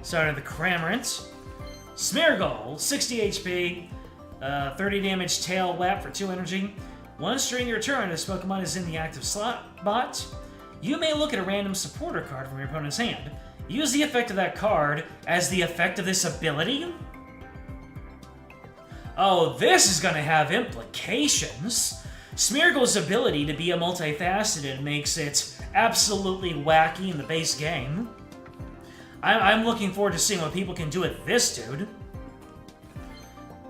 Starting with the Cramorant. Smeargle, 60 HP, 30 damage Tail Whap for 2 energy. Once during your turn, this Pokemon is in the active slot bot, you may look at a random supporter card from your opponent's hand. Use the effect of that card as the effect of this ability? Oh, this is going to have implications. Smeargle's ability to be a multifaceted makes it absolutely wacky in the base game. I'm looking forward to seeing what people can do with this dude.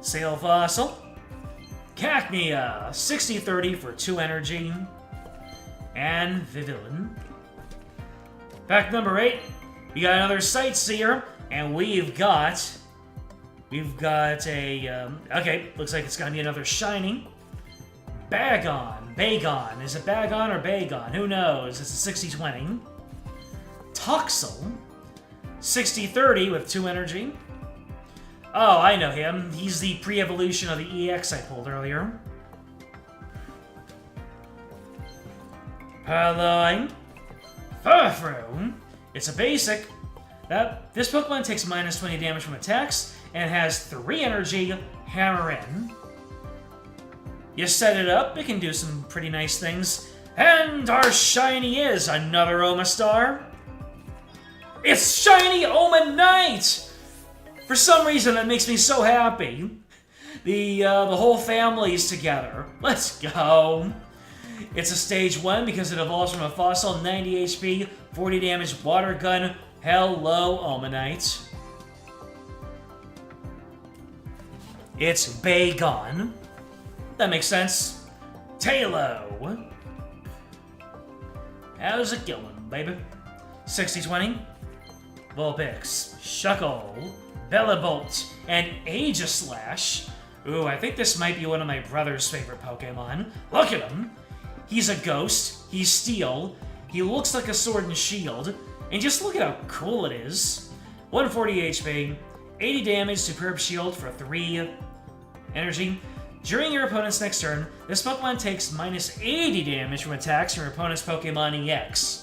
Sail Fossil. Cacnea, 60-30 for 2 energy. And Vivillon. Pack number 8. We got another Sightseer, and we've got a, okay, looks like it's gonna be another Shiny. Bagon. Bagon. Is it Bagon or Bagon? Who knows? It's a 60-20. Toxel. 60-30 with 2 energy. Oh, I know him. He's the pre-evolution of the EX I pulled earlier. Purloin. Furfrou. It's a basic. This Pokemon takes minus 20 damage from attacks and has 3 energy. Hammer in. You set it up, it can do some pretty nice things. And our shiny is another Omastar. It's Shiny Omanite! For some reason, that makes me so happy. The whole family's together. Let's go. It's a stage 1 because it evolves from a fossil, 90 HP, 40 damage, water gun. Hello, Omanite. It's Bagon. That makes sense. Talo. How's it going, baby? 60-20. Vulpix, Shuckle, Bellabolt, and Aegislash. Ooh, I think this might be one of my brother's favorite Pokemon. Look at him! He's a ghost, he's steel, he looks like a sword and shield, and just look at how cool it is. 140 HP, 80 damage, superb shield for 3 energy. During your opponent's next turn, this Pokemon takes minus 80 damage from attacks from your opponent's Pokemon EX.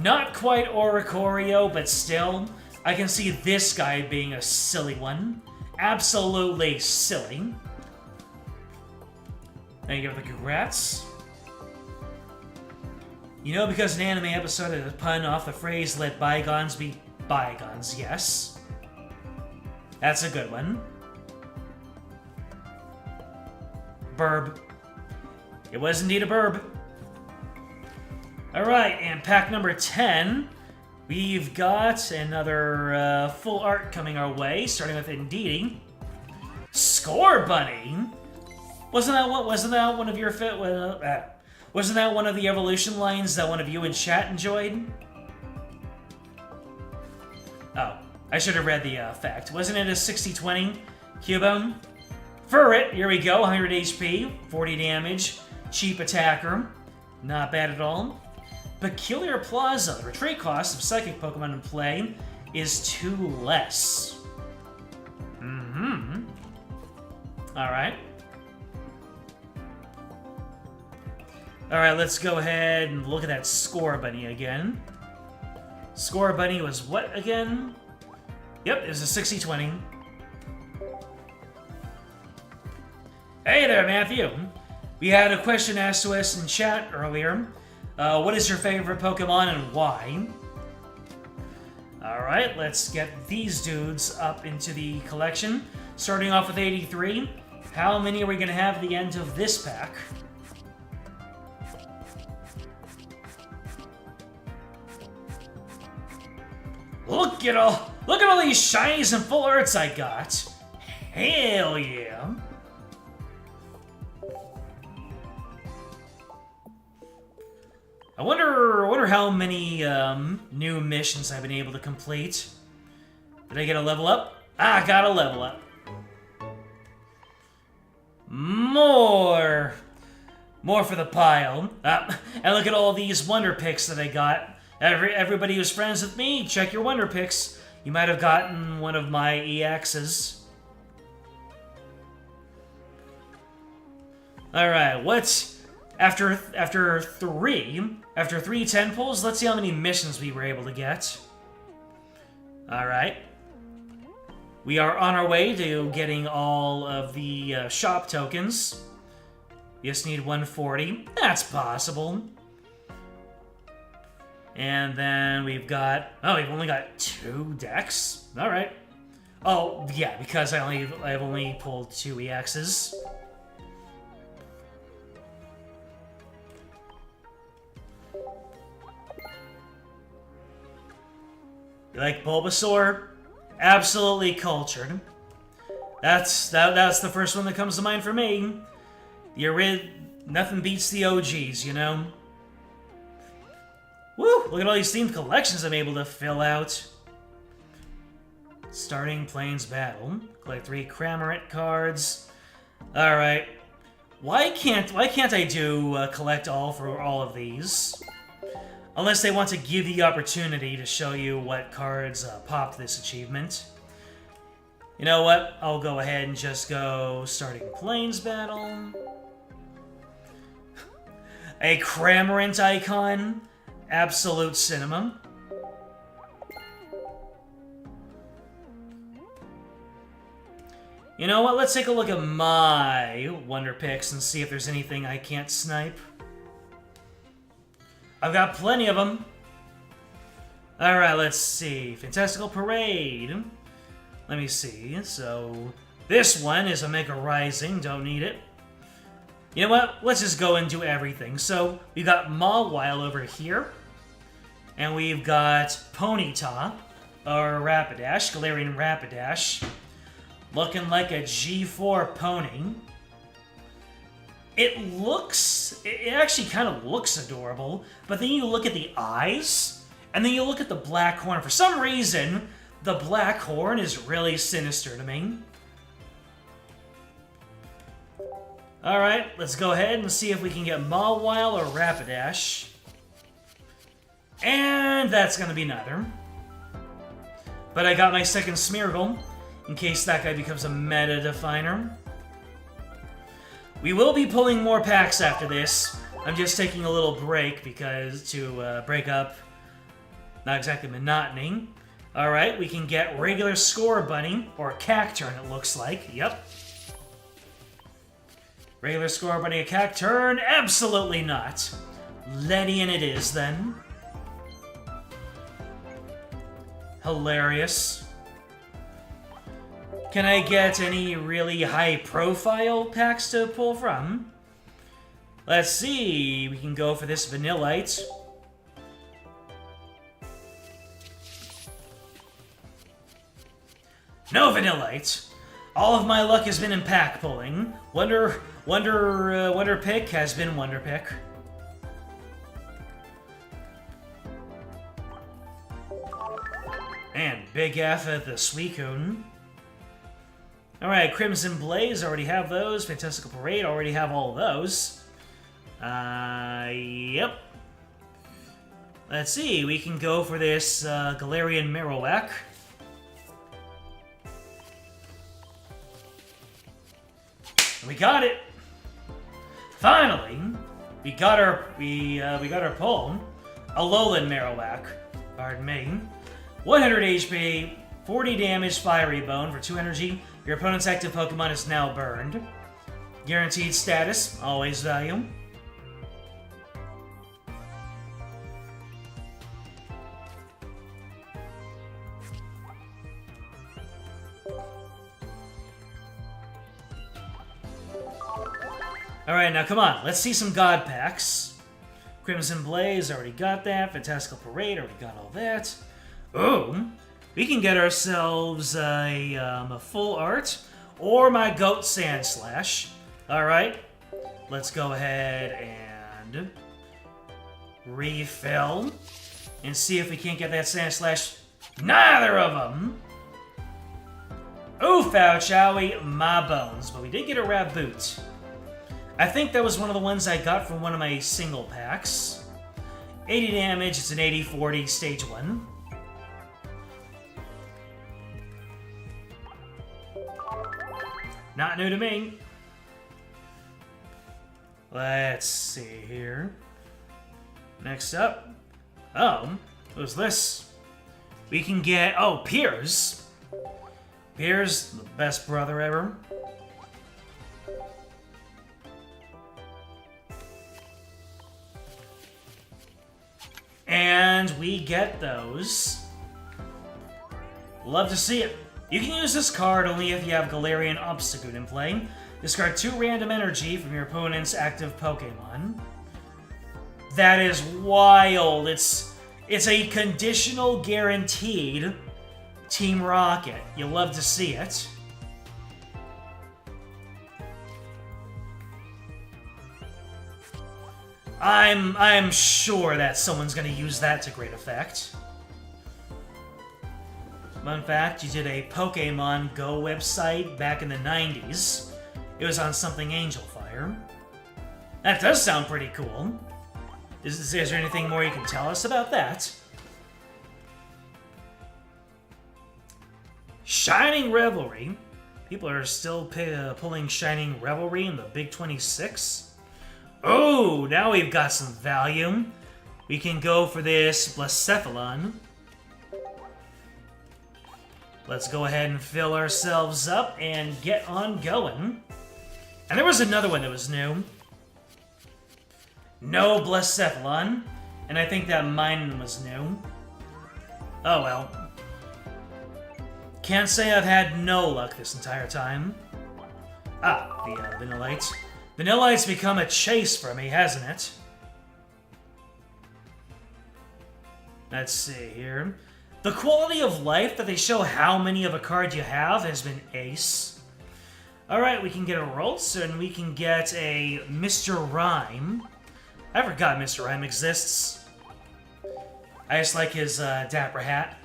Not quite Oricorio, but still, I can see this guy being a silly one. Absolutely silly. Thank you for the congrats. You know, because an anime episode had a pun off the phrase, let bygones be bygones, yes. That's a good one. Burb. It was indeed a burb. Alright, and pack number 10, we've got another full art coming our way, starting with Indeedee. Score Bunny! Wasn't that one of your wasn't that one of the evolution lines that one of you in chat enjoyed? Oh, I should have read the fact. Wasn't it a 60-20 Cubone? Furret, here we go, 100 HP, 40 damage, cheap attacker, not bad at all. Peculiar Plaza, the retreat cost of Psychic Pokemon in play is 2 less. Alright. Alright, let's go ahead and look at that Score Bunny again. Score bunny was what again? Yep, it was a 60-20. Hey there, Matthew. We had a question asked to us in chat earlier. What is your favorite Pokemon and why? Alright, let's get these dudes up into the collection. Starting off with 83. How many are we going to have at the end of this pack? Look at all these shinies and full arts I got. Hell yeah. I wonder how many new missions I've been able to complete. Did I get a level up? Ah, I got a level up. More for the pile. And look at all these wonder picks that I got. Everybody who's friends with me, check your wonder picks. You might have gotten one of my EXs. Alright, what's after three 10 pulls, let's see how many missions we were able to get. Alright. We are on our way to getting all of the shop tokens. We just need 140. That's possible. And then we've got... Oh, we've only got 2 decks. Alright. Oh, yeah, because I've only pulled 2 EXs. You like Bulbasaur? Absolutely cultured. That's the first one that comes to mind for me. Nothing beats the OGs, you know? Woo! Look at all these themed collections I'm able to fill out. Starting Plains Battle. Collect 3 Cramorant cards. Alright. Why can't I do collect all for all of these? Unless they want to give the opportunity to show you what cards popped this achievement. You know what? I'll go ahead and just go Starting Plains Battle. A Cramorant icon. Absolute cinema. You know what? Let's take a look at my wonder picks and see if there's anything I can't snipe. I've got plenty of them. Alright, let's see. Fantastical Parade. Let me see. So, this one is Omega Rising. Don't need it. You know what? Let's just go into everything. So, we've got Mawile over here. And we've got Ponyta, or Rapidash, Galarian Rapidash. Looking like a G4 pony. It actually kind of looks adorable, but then you look at the eyes, and then you look at the black horn. For some reason, the black horn is really sinister to me. Alright, let's go ahead and see if we can get Mawile or Rapidash. And that's gonna be neither. But I got my second Smeargle, in case that guy becomes a meta definer. We will be pulling more packs after this. I'm just taking a little break to break up, not exactly monotony. Alright, we can get regular Score Bunny, or Cacturn it looks like, yep. Regular Score Bunny, a Cacturn? Absolutely not. Ledian it is, then. Hilarious. Can I get any really high-profile packs to pull from? Let's see. We can go for this Vanillite. No Vanillite. All of my luck has been in pack pulling. Wonder Pick has been Wonder Pick. And Big F at the Suicune. Alright, Crimson Blaze, already have those. Fantastical Parade, already have all of those. Yep. Let's see, we can go for this Galarian Marowak. We got it! Finally! We got our pull. Alolan Marowak. Pardon me. 100 HP, 40 damage, Fiery Bone for 2 energy. Your opponent's active Pokemon is now burned. Guaranteed status, always value. Alright, now come on, let's see some God Packs. Crimson Blaze, already got that. Fantastical Parade, already got all that. Oh, we can get ourselves a full art or my Goat Sandslash. Alright, let's go ahead and refill and see if we can't get that Sandslash. Neither of them! Oof, ouch, owie, my bones. But we did get a Raboot. I think that was one of the ones I got from one of my single packs. 80 damage, it's an 80-40, stage 1. Not new to me. Let's see here. Next up. Oh, who's this? We can get, oh, Piers. Piers, the best brother ever. And we get those. Love to see it. You can use this card only if you have Galarian Obstagoon in play. Discard 2 random energy from your opponent's active Pokemon. That is wild. It's a conditional guaranteed Team Rocket. You love to see it. I'm sure that someone's gonna use that to great effect. Fun fact, you did a Pokemon Go website back in the 90s. It was on something Angel Fire. That does sound pretty cool. Is there anything more you can tell us about that? Shining Revelry. People are still pulling Shining Revelry in the Big 26. Oh, now we've got some value. We can go for this Blacephalon. Let's go ahead and fill ourselves up and get on going. And there was another one that was new. No Blacephalon. And I think that mine was new. Oh well. Can't say I've had no luck this entire time. Ah, the Vanillite. Vanillite's become a chase for me, hasn't it? Let's see here. The quality of life that they show how many of a card you have has been ace. Alright, we can get a Ralts and we can get a Mr. Rhyme. I forgot Mr. Rhyme exists. I just like his dapper hat.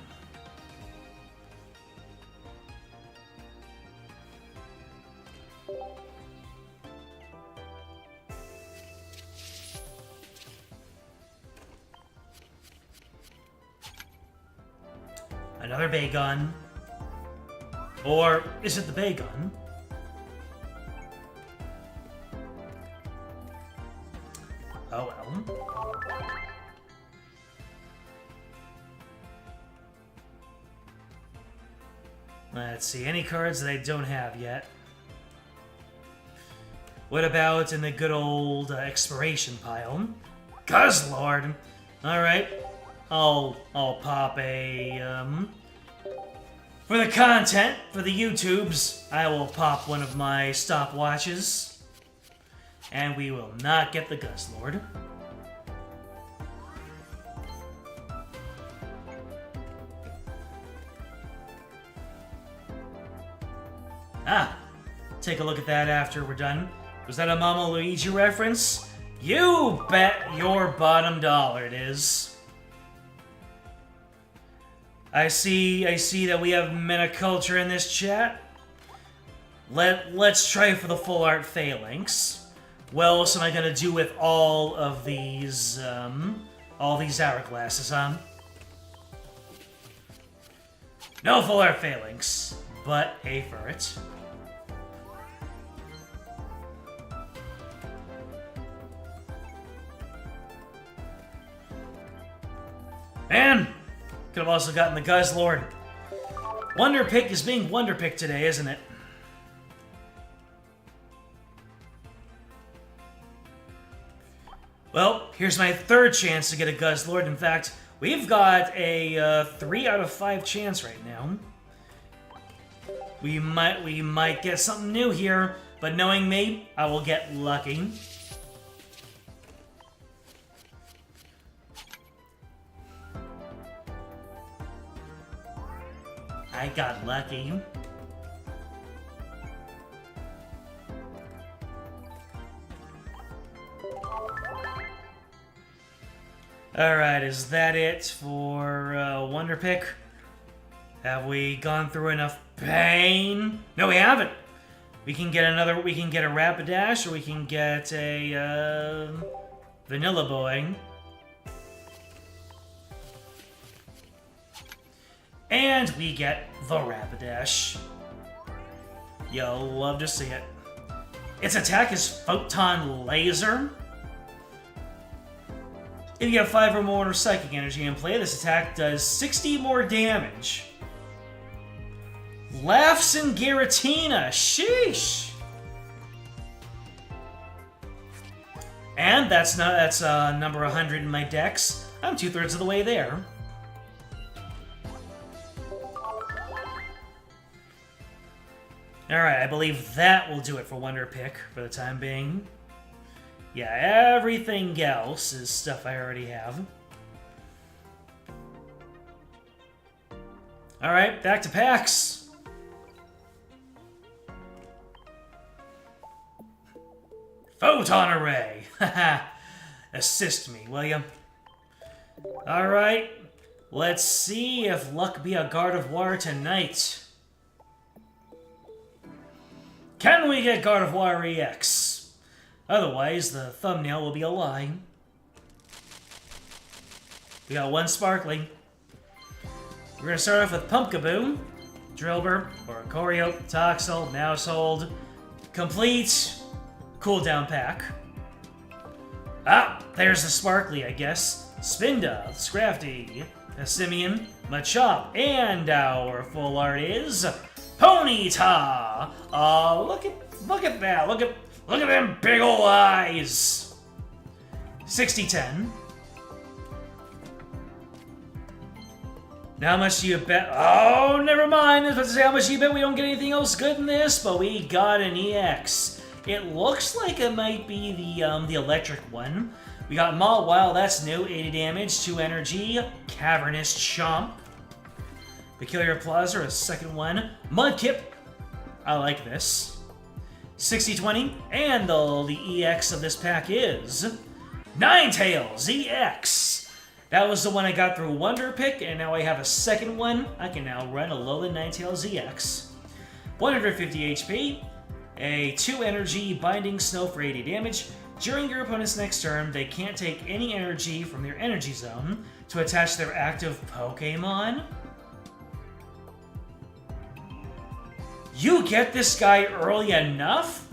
Another Bagon. Or is it the Bagon? Oh well. Let's see, any cards that I don't have yet. What about in the good old expiration pile? Guzzlord! Alright. I'll pop a, for the content, for the YouTubes, I will pop one of my stopwatches. And we will not get the Guzzlord. Ah, take a look at that after we're done. Was that a Mama Luigi reference? You bet your bottom dollar it is. I see that we have Metaculture in this chat. Let's try for the full art Phalanx. What else am I gonna do with all these hourglasses, huh? No full art Phalanx, but a Furret. Man, Could have also gotten the Guzzlord. Wonder Pick is being Wonder Pick today, isn't it? Well, here's my third chance to get a Guzzlord. In fact, we've got a 3 out of 5 chance right now. We might get something new here, but knowing me, I will get lucky. I got lucky. Alright, is that it for Wonder Pick? Have we gone through enough pain? No, we haven't. We can get another. We can get a Rapidash, or we can get a Vanilla Boy. And we get the Rapidash. You'll love to see it. Its attack is Photon Laser. If you have 5 or more Psychic Energy in play, this attack does 60 more damage. Laughs and Giratina, sheesh! And that's number 100 in my decks. I'm 2/3 of the way there. Alright, I believe that will do it for Wonder Pick for the time being. Yeah, everything else is stuff I already have. Alright, back to packs. Photon Array! Haha. Assist me, will ya? Alright, let's see if luck be a Gardevoir tonight. Can we get Gardevoir EX? Otherwise, the thumbnail will be a lie. We got one Sparkly. We're gonna start off with Pumpkaboo, Drillbur, Oricorio, Toxel, Mousehold, complete cooldown pack. Ah, there's the Sparkly, I guess. Spinda, Scrafty, Passimian, Machop, and our full art is Ponyta. Look at that! Look at them big ol' eyes. 60-10. Now, how much do you bet? Oh, never mind. I was about to say, how much do you bet we don't get anything else good in this? But we got an EX. It looks like it might be the electric one. We got Mawile, that's new. 80 damage, 2 energy. Cavernous Chomp. Peculiar Plaza, a second one. Mudkip. I like this. 60-20. And the EX of this pack is Ninetales EX. That was the one I got through Wonder Pick, and now I have a second one. I can now run Alolan Ninetales EX. 150 HP, a 2 energy Binding Snow for 80 damage. During your opponent's next turn, they can't take any energy from their energy zone to attach their active Pokemon. You get this guy early enough,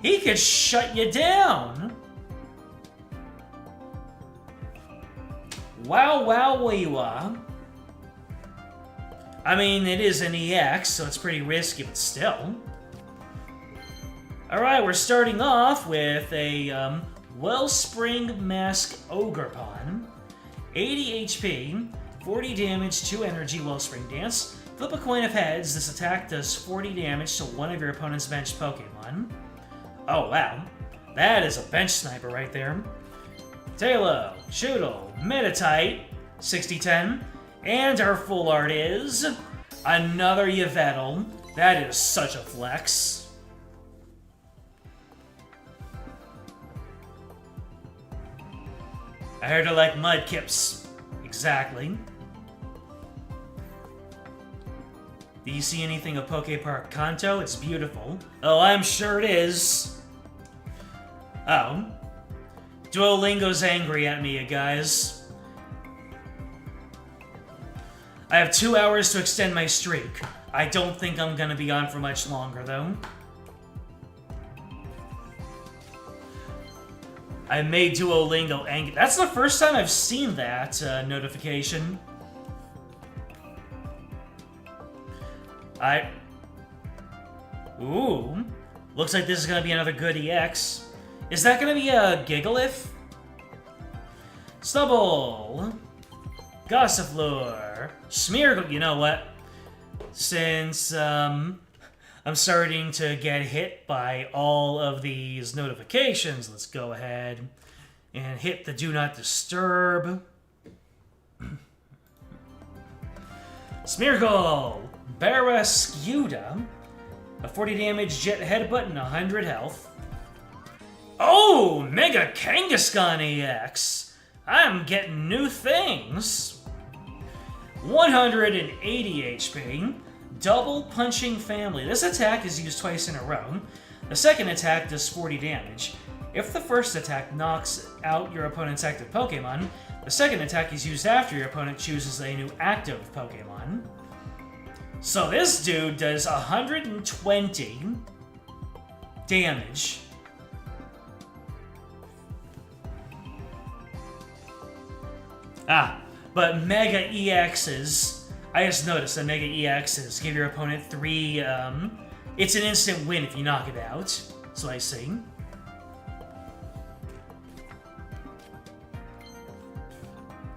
he could shut you down. Wow, wow, wee-wah. I mean, it is an EX, so it's pretty risky, but still. Alright, we're starting off with a Wellspring Mask Ogerpon. 80 HP, 40 damage, 2 energy, Wellspring Dance. Flip a coin of heads. This attack does 40 damage to one of your opponent's bench Pokemon. Oh, wow. That is a bench sniper right there. Tailo, Shootle, Meditite, 60-10. And our full art is another Yveltal. That is such a flex. I heard I like Mudkips. Exactly. Do you see anything of Pokepark Kanto? It's beautiful. Oh, I'm sure it is. Oh. Duolingo's angry at me, you guys. I have 2 hours to extend my streak. I don't think I'm gonna be on for much longer, though. I made Duolingo angry. That's the first time I've seen that notification. Ooh. Looks like this is going to be another good EX. Is that going to be a Gigalith? Stubble. Gossifleur. Smeargle. You know what? Since I'm starting to get hit by all of these notifications, let's go ahead and hit the Do Not Disturb. Smeargle. Barrascuda. A 40 damage jet headbutt and 100 health. Oh! Mega Kangaskhan EX! I'm getting new things! 180 HP. Double Punching Family. This attack is used twice in a row. The second attack does 40 damage. If the first attack knocks out your opponent's active Pokemon, the second attack is used after your opponent chooses a new active Pokemon. So this dude does 120 damage. But Mega EXs, I just noticed that Mega EXs give your opponent 3, it's an instant win if you knock it out. So I see.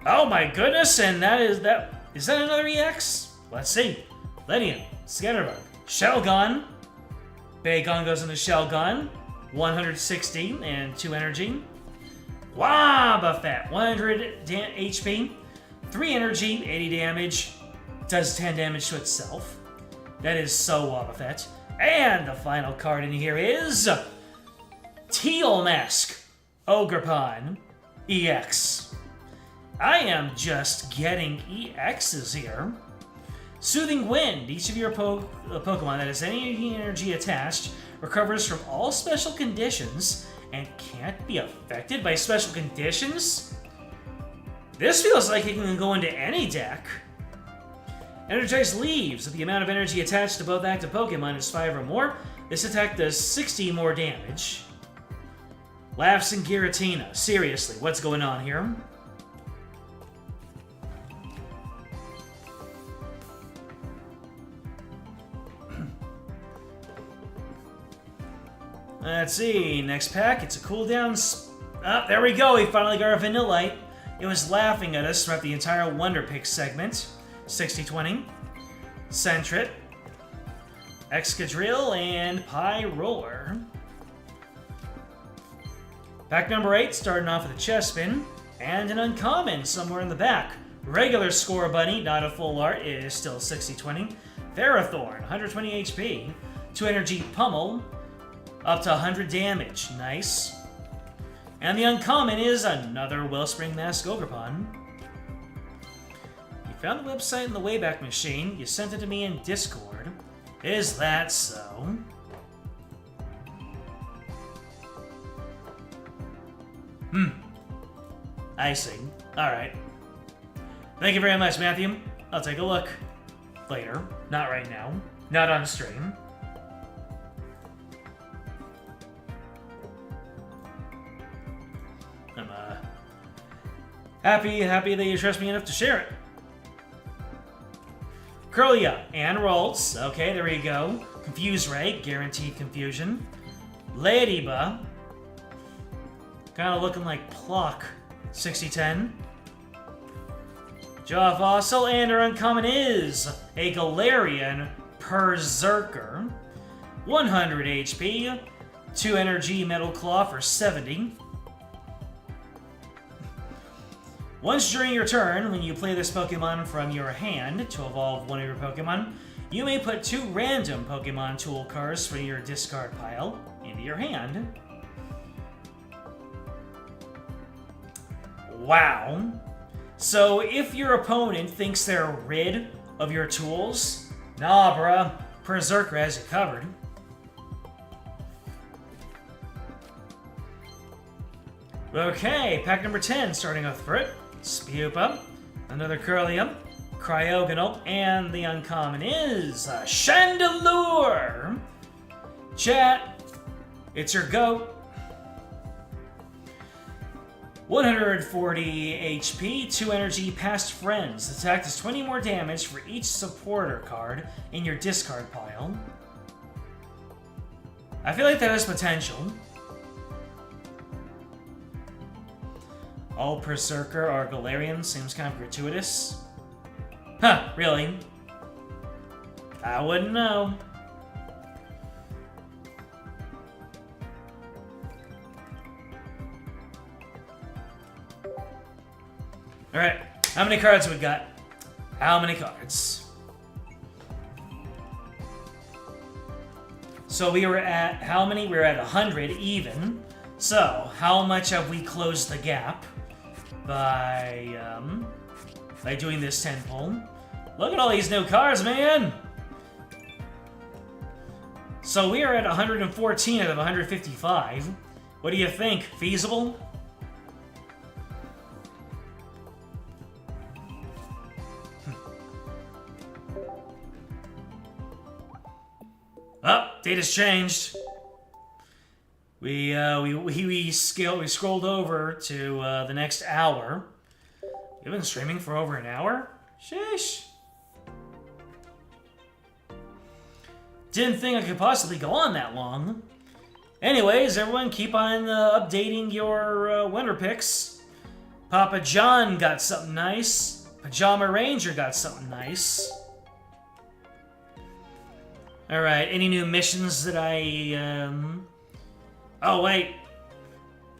Oh my goodness, and is that another EX? Let's see. Ledian, Scatterbug, Shelgon. Bagon goes into Shelgon. 160 and 2 energy. Wobbuffet, 100 HP. 3 energy, 80 damage. Does 10 damage to itself. That is so Wobbuffet. And the final card in here is Teal Mask, Ogerpon, EX. I am just getting EXs here. Soothing Wind. Each of your Pokemon that has any energy attached recovers from all special conditions and can't be affected by special conditions? This feels like it can go into any deck. Energized Leaves. If the amount of energy attached to both active Pokemon is 5 or more, this attack does 60 more damage. Laughs and Giratina. Seriously, what's going on here? Let's see, next pack, it's a cooldown. There we go, we finally got our Vanillite. It was laughing at us throughout the entire Wonder Pick segment. 60-20. Sentret. Excadrill, and Pyroar. Pack number 8, starting off with a chest spin, and an uncommon somewhere in the back. Regular Score Bunny, not a full art, is still 60-20. Ferrothorn, 120 HP. 2 energy Pummel. Up to 100 damage. Nice. And the uncommon is another Wellspring Mask Ogerpon. You found the website in the Wayback Machine. You sent it to me in Discord. Is that so? I see. Alright. Thank you very much, Matthew. I'll take a look. Later. Not right now. Not on stream. I'm happy that you trust me enough to share it. Curlia and Rolls. Okay, there we go. Confuse Ray, guaranteed confusion. Ladybug. Kind of looking like Pluck. 60-10. Jaw Fossil, and our uncommon is a Galarian Berserker. 100 HP. 2 energy Metal Claw for 70. Once during your turn, when you play this Pokemon from your hand to evolve one of your Pokemon, you may put 2 random Pokemon tool cards from your discard pile into your hand. Wow. So if your opponent thinks they're rid of your tools, nah bruh, Berserker has you covered. Okay, pack number 10, starting off for it. Spupa, another Curlium, Cryogonal, and the uncommon is a Chandelure! Chat, it's your goat. 140 HP, 2 energy, past friends. This attack does 20 more damage for each supporter card in your discard pile. I feel like that has potential. All Berserker or Galarian seems kind of gratuitous. Huh, really? I wouldn't know. Alright, how many cards we got? How many cards? So we were at, how many? We were at 100 even. So, how much have we closed the gap by doing this 10 pull? Look at all these new cards, man! So we are at 114 out of 155. What do you think? Feasible? Oh, data's changed. We scrolled over to the next hour. You've been streaming for over an hour? Sheesh. Didn't think I could possibly go on that long. Anyways, everyone keep on updating your winter picks. Papa John got something nice. Pajama Ranger got something nice. Alright, any new missions that I, Oh, wait.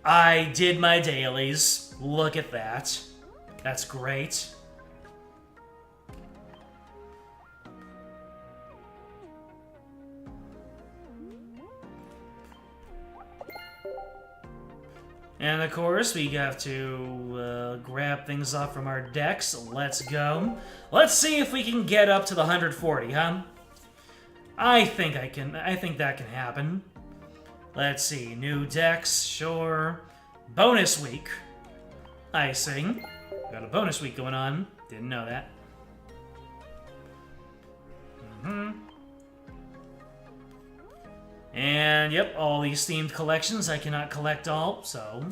I did my dailies. Look at that. That's great. And of course, we have to grab things off from our decks. Let's go. Let's see if we can get up to the 140, huh? I think that can happen. Let's see. New decks, sure. Bonus week. I see. Got a bonus week going on. Didn't know that. And, yep, all these themed collections. I cannot collect all, so...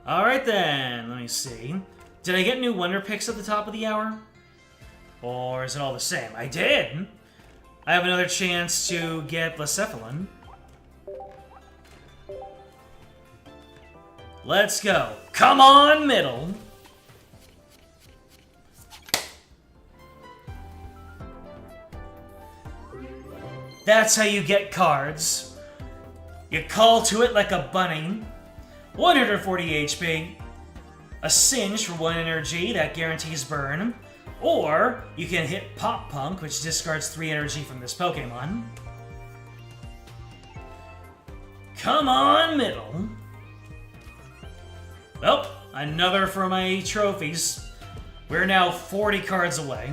Alright then, let me see. Did I get new Wonder Picks at the top of the hour? Or is it all the same? I did! I have another chance to get Blacephalon. Let's go. Come on, middle! That's how you get cards. You call to it like a bunny. 140 HP. A Singe for 1 energy, that guarantees burn. Or, you can hit Pop Punk, which discards 3 energy from this Pokemon. Come on, middle. Well, another for my trophies. We're now 40 cards away.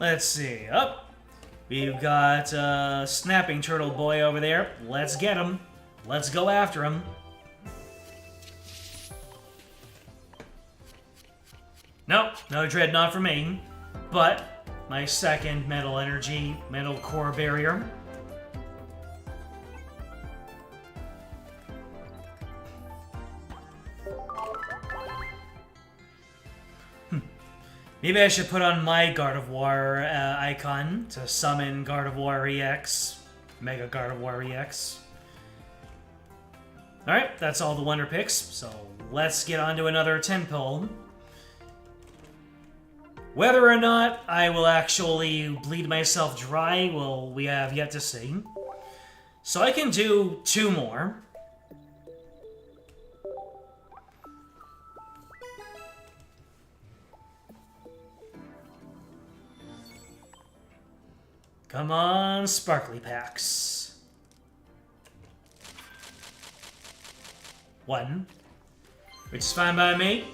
Let's see. We've got Snapping Turtle Boy over there. Let's get him. Let's go after him. Nope, no Dreadnought for me. But my second Metal Energy, Metal Core Barrier. Maybe I should put on my Gardevoir icon to summon Gardevoir EX. Mega Gardevoir EX. Alright, that's all the Wonder Picks, so let's get on to another 10 pull. Whether or not I will actually bleed myself dry, well, we have yet to see. So I can do 2 more. Come on, sparkly packs. 1, which is fine by me.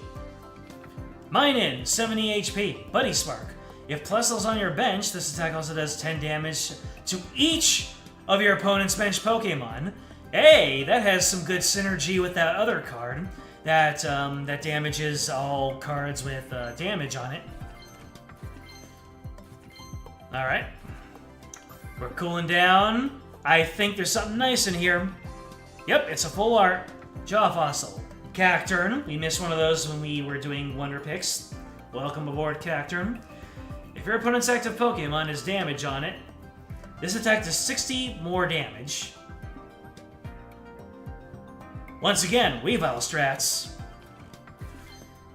Mine in, 70 HP, Buddy Spark. If Plessel's on your bench, this attack also does 10 damage to each of your opponent's bench Pokemon. Hey, that has some good synergy with that other card that that damages all cards with damage on it. All right, we're cooling down. I think there's something nice in here. Yep, it's a full art Jaw Fossil. Cacturn. We missed one of those when we were doing Wonder Picks. Welcome aboard, Cacturn. If your opponent's active Pokemon has damage on it, this attack does 60 more damage. Once again, Weavile strats.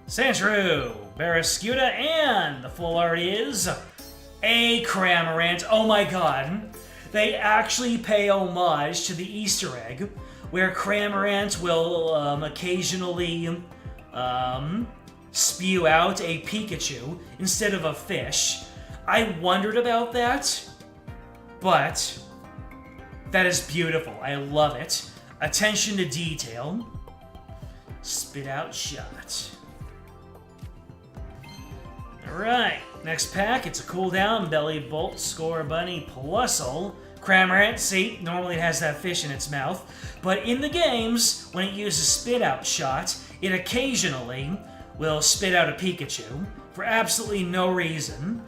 Sandshrew, Barraskewda, and the full art is a Cramorant. Oh my god. They actually pay homage to the Easter egg, where Cramorant will occasionally spew out a Pikachu instead of a fish. I wondered about that, but that is beautiful. I love it. Attention to detail. Spit out shot. Alright, next pack. It's a cooldown. Belly Bolt, Score Bunny, Plusle. Cramorant, see, normally it has that fish in its mouth, but in the games, when it uses Spit Out Shot, it occasionally will spit out a Pikachu for absolutely no reason.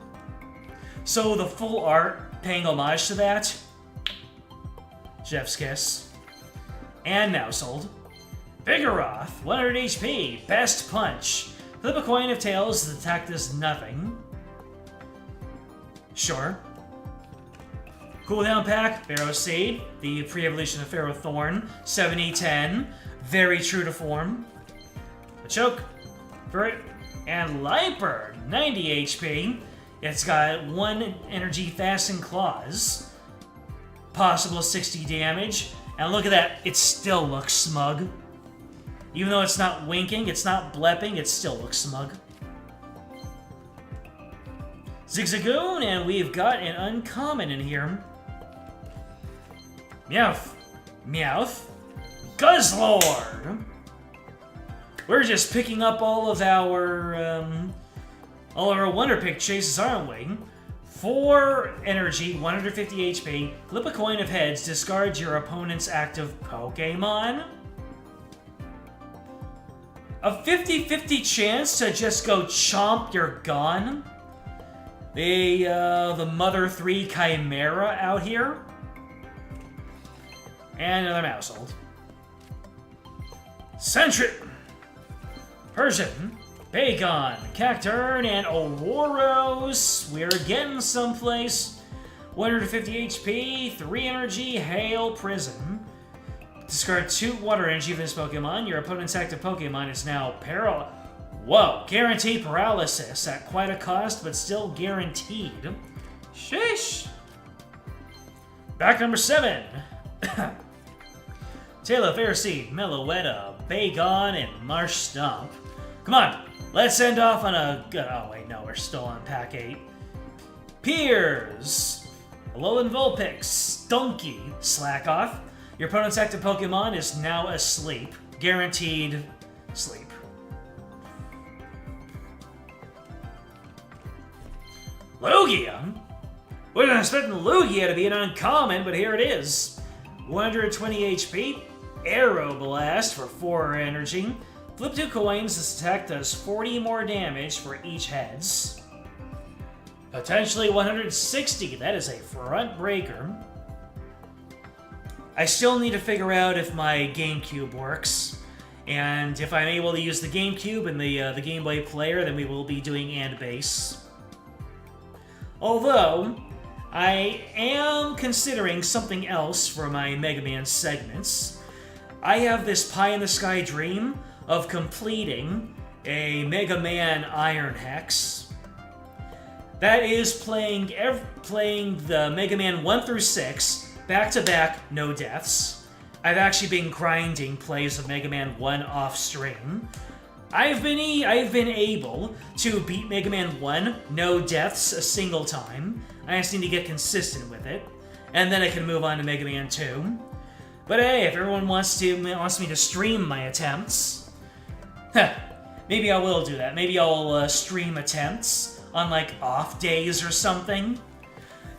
So the full art, paying homage to that, Chef's Kiss. And now sold. Vigoroth, 100 HP, Best Punch. Flip a coin if tails, the attack does nothing. Sure. Cooldown pack, Pharaoh Seed, the pre-evolution of Pharaoh Thorn, 70-10, very true to form. A Choke, Ferret, and Liper, 90 HP. It's got 1 energy Fasten Claws, possible 60 damage, and look at that, it still looks smug. Even though it's not winking, it's not blepping, it still looks smug. Zigzagoon, and we've got an uncommon in here. Meowth. Meowth. Guzzlord! We're just picking up all of our Wonder Pick chases, aren't we? 4 energy, 150 HP. Flip a coin of heads, discard your opponent's active Pokemon. A 50-50 chance to just go chomp, you're gone. The Mother 3 Chimera out here. And another Mousehold. Sentry, Persian, Bacon, Cacturn, and Ouroboros. We're getting someplace. 150 HP, 3 energy, Hail Prison. Discard 2 water energy for this Pokemon. Your opponent's active Pokemon is now Whoa, guaranteed paralysis at quite a cost, but still guaranteed. Sheesh. Back number 7. Taylor, Fairseed, Meloetta, Bagon, and Marsh Stomp. Come on, let's end off on a good. Oh, wait, no, we're still on pack 8. Piers, Alolan Vulpix, Stunky, Slack Off. Your opponent's active Pokemon is now asleep. Guaranteed sleep. Lugia? Wasn't expecting Lugia to be an uncommon, but here it is. 120 HP, Aeroblast for 4 energy. Flip 2 coins, this attack does 40 more damage for each heads. Potentially 160, that is a front breaker. I still need to figure out if my GameCube works. And if I'm able to use the GameCube and the Game Boy Player, then we will be doing and base. Although, I am considering something else for my Mega Man segments. I have this pie-in-the-sky dream of completing a Mega Man Iron Hex. That is playing the Mega Man 1 through 6, back-to-back, no deaths. I've actually been grinding plays of Mega Man 1 off-stream. I've been able to beat Mega Man 1, no deaths a single time. I just need to get consistent with it. And then I can move on to Mega Man 2. But hey, if everyone wants me to stream my attempts, maybe I will do that. Maybe I'll stream attempts on like off days or something.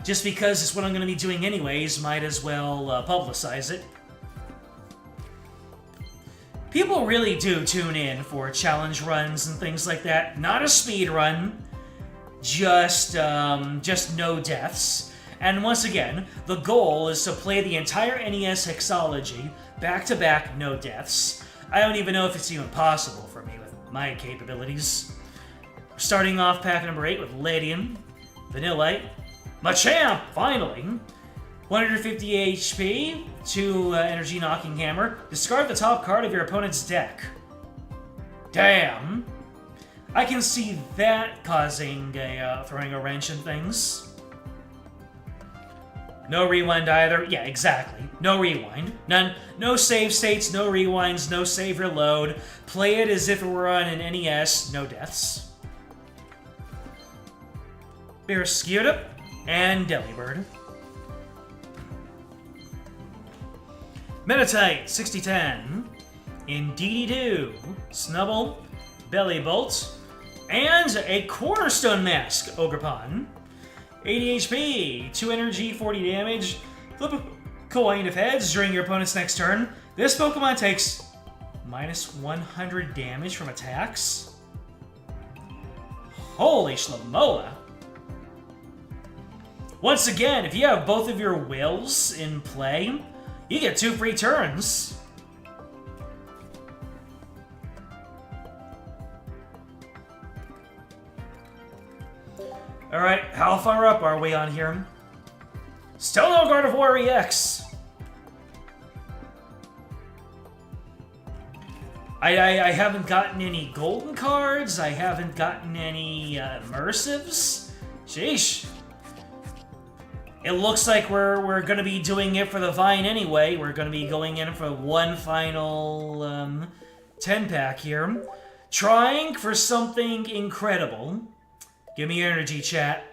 Just because it's what I'm going to be doing anyways, might as well publicize it. People really do tune in for challenge runs and things like that. Not a speed run, just no deaths. And once again, the goal is to play the entire NES Hexology back-to-back, no deaths. I don't even know if it's even possible for me with my capabilities. Starting off pack number 8 with Ladian, Vanillite, Machamp, finally! 150 HP, 2 Energy Knocking Hammer. Discard the top card of your opponent's deck. Damn! I can see that causing throwing a wrench in things. No rewind either. Yeah, exactly. No rewind. None. No save states, no rewinds, no save reload. Play it as if it were on an NES. No deaths. Barraskewda and Delibird. Metatite, 6010. Indeedee-doo. Snubble, Bellybolt, and a Cornerstone Mask, Ogerpon. 80 HP, 2 energy, 40 damage. Flip a coin if heads during your opponent's next turn. This Pokemon takes minus 100 damage from attacks. Holy Shlomola. Once again, if you have both of your wills in play, you get 2 free turns. Alright, how far up are we on here? Still no Gardevoir EX. I haven't gotten any golden cards. I haven't gotten any immersives. Sheesh. It looks like we're going to be doing it for the Vine anyway. We're going to be going in for one final 10-pack here. Trying for something incredible. Give me energy, chat.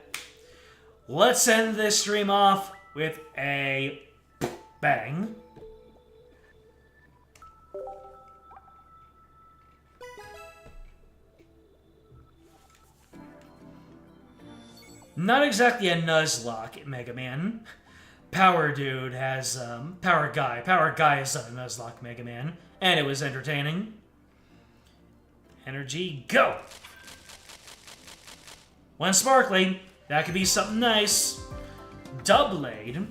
Let's end this stream off with a bang. Not exactly a Nuzlocke, Mega Man. Power Dude has, Power Guy. Power Guy is a Nuzlocke, Mega Man. And it was entertaining. Energy, go! One Sparkly. That could be something nice. Doublade.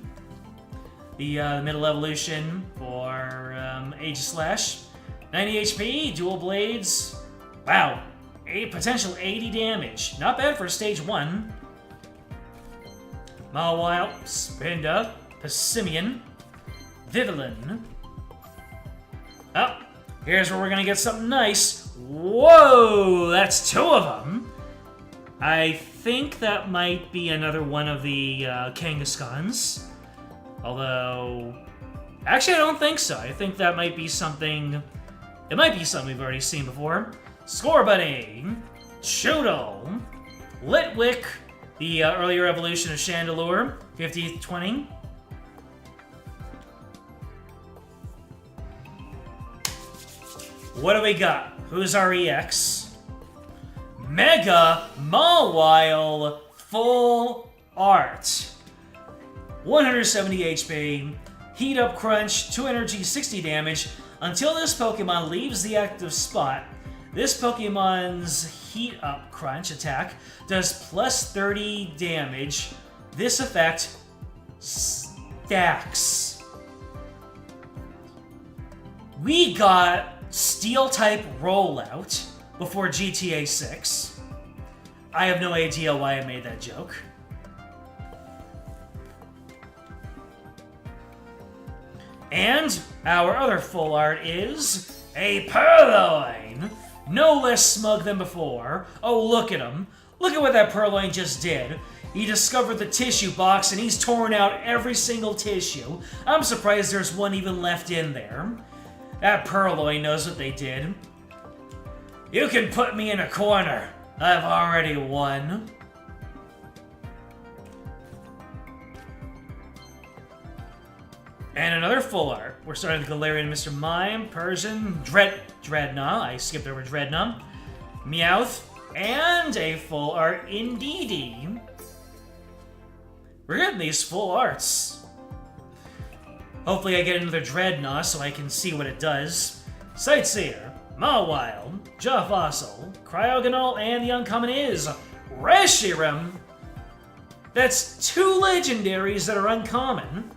The middle evolution for Aegislash. 90 HP, dual blades. Wow. A potential 80 damage. Not bad for stage 1. Mawile, Spinda, Passimian, Vivillon. Oh, here's where we're gonna get something nice. Whoa, that's 2 of them. I think that might be another one of the Kangaskhans. Although, actually I don't think so. I think that might be something, it might be something we've already seen before. Scorbunny, Choodle, Litwick, the earlier evolution of Chandelure, 50-20. What do we got? Who's our EX? Mega Mawile Full Art. 170 HP, Heat Up Crunch, 2 energy, 60 damage. Until this Pokemon leaves the active spot, this Pokemon's Heat Up Crunch attack does plus 30 damage. This effect stacks. We got Steel-type Rollout before GTA 6. I have no idea why I made that joke. And our other full art is a Purloin. No less smug than before. Oh, look at him. Look at what that Purloin just did. He discovered the tissue box and he's torn out every single tissue. I'm surprised there's one even left in there. That Purloin knows what they did. You can put me in a corner. I've already won. And another full art. We're starting with Galarian, Mr. Mime, Persian, Dreadnought. I skipped over Dreadnought. Meowth, and a full art Indeedee. We're getting these full arts. Hopefully I get another Dreadnought so I can see what it does. Sightseer, Mawile, Jafossil, Cryogonal, and the uncommon is Reshiram. That's 2 legendaries that are uncommon.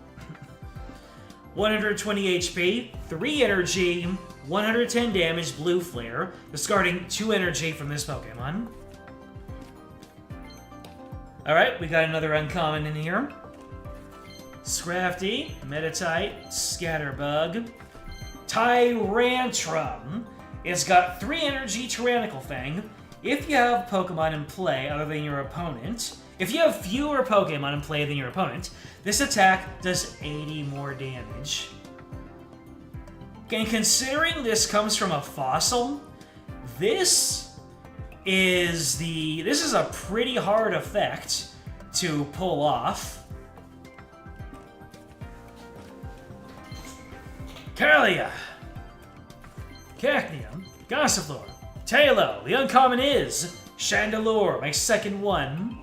120 HP, 3 energy, 110 damage, blue flare, discarding 2 energy from this Pokemon. Alright, we got another uncommon in here. Scrafty, Metatite, Scatterbug, Tyrantrum. It's got 3 energy, Tyrannical Fang. If you have Pokemon in play other than your opponent, if you have fewer Pokemon in play than your opponent, this attack does 80 more damage. And considering this comes from a fossil, this is a pretty hard effect to pull off. Kalia, Cacnea, Gossifleur, Tailo, the uncommon is Chandelure, my second one.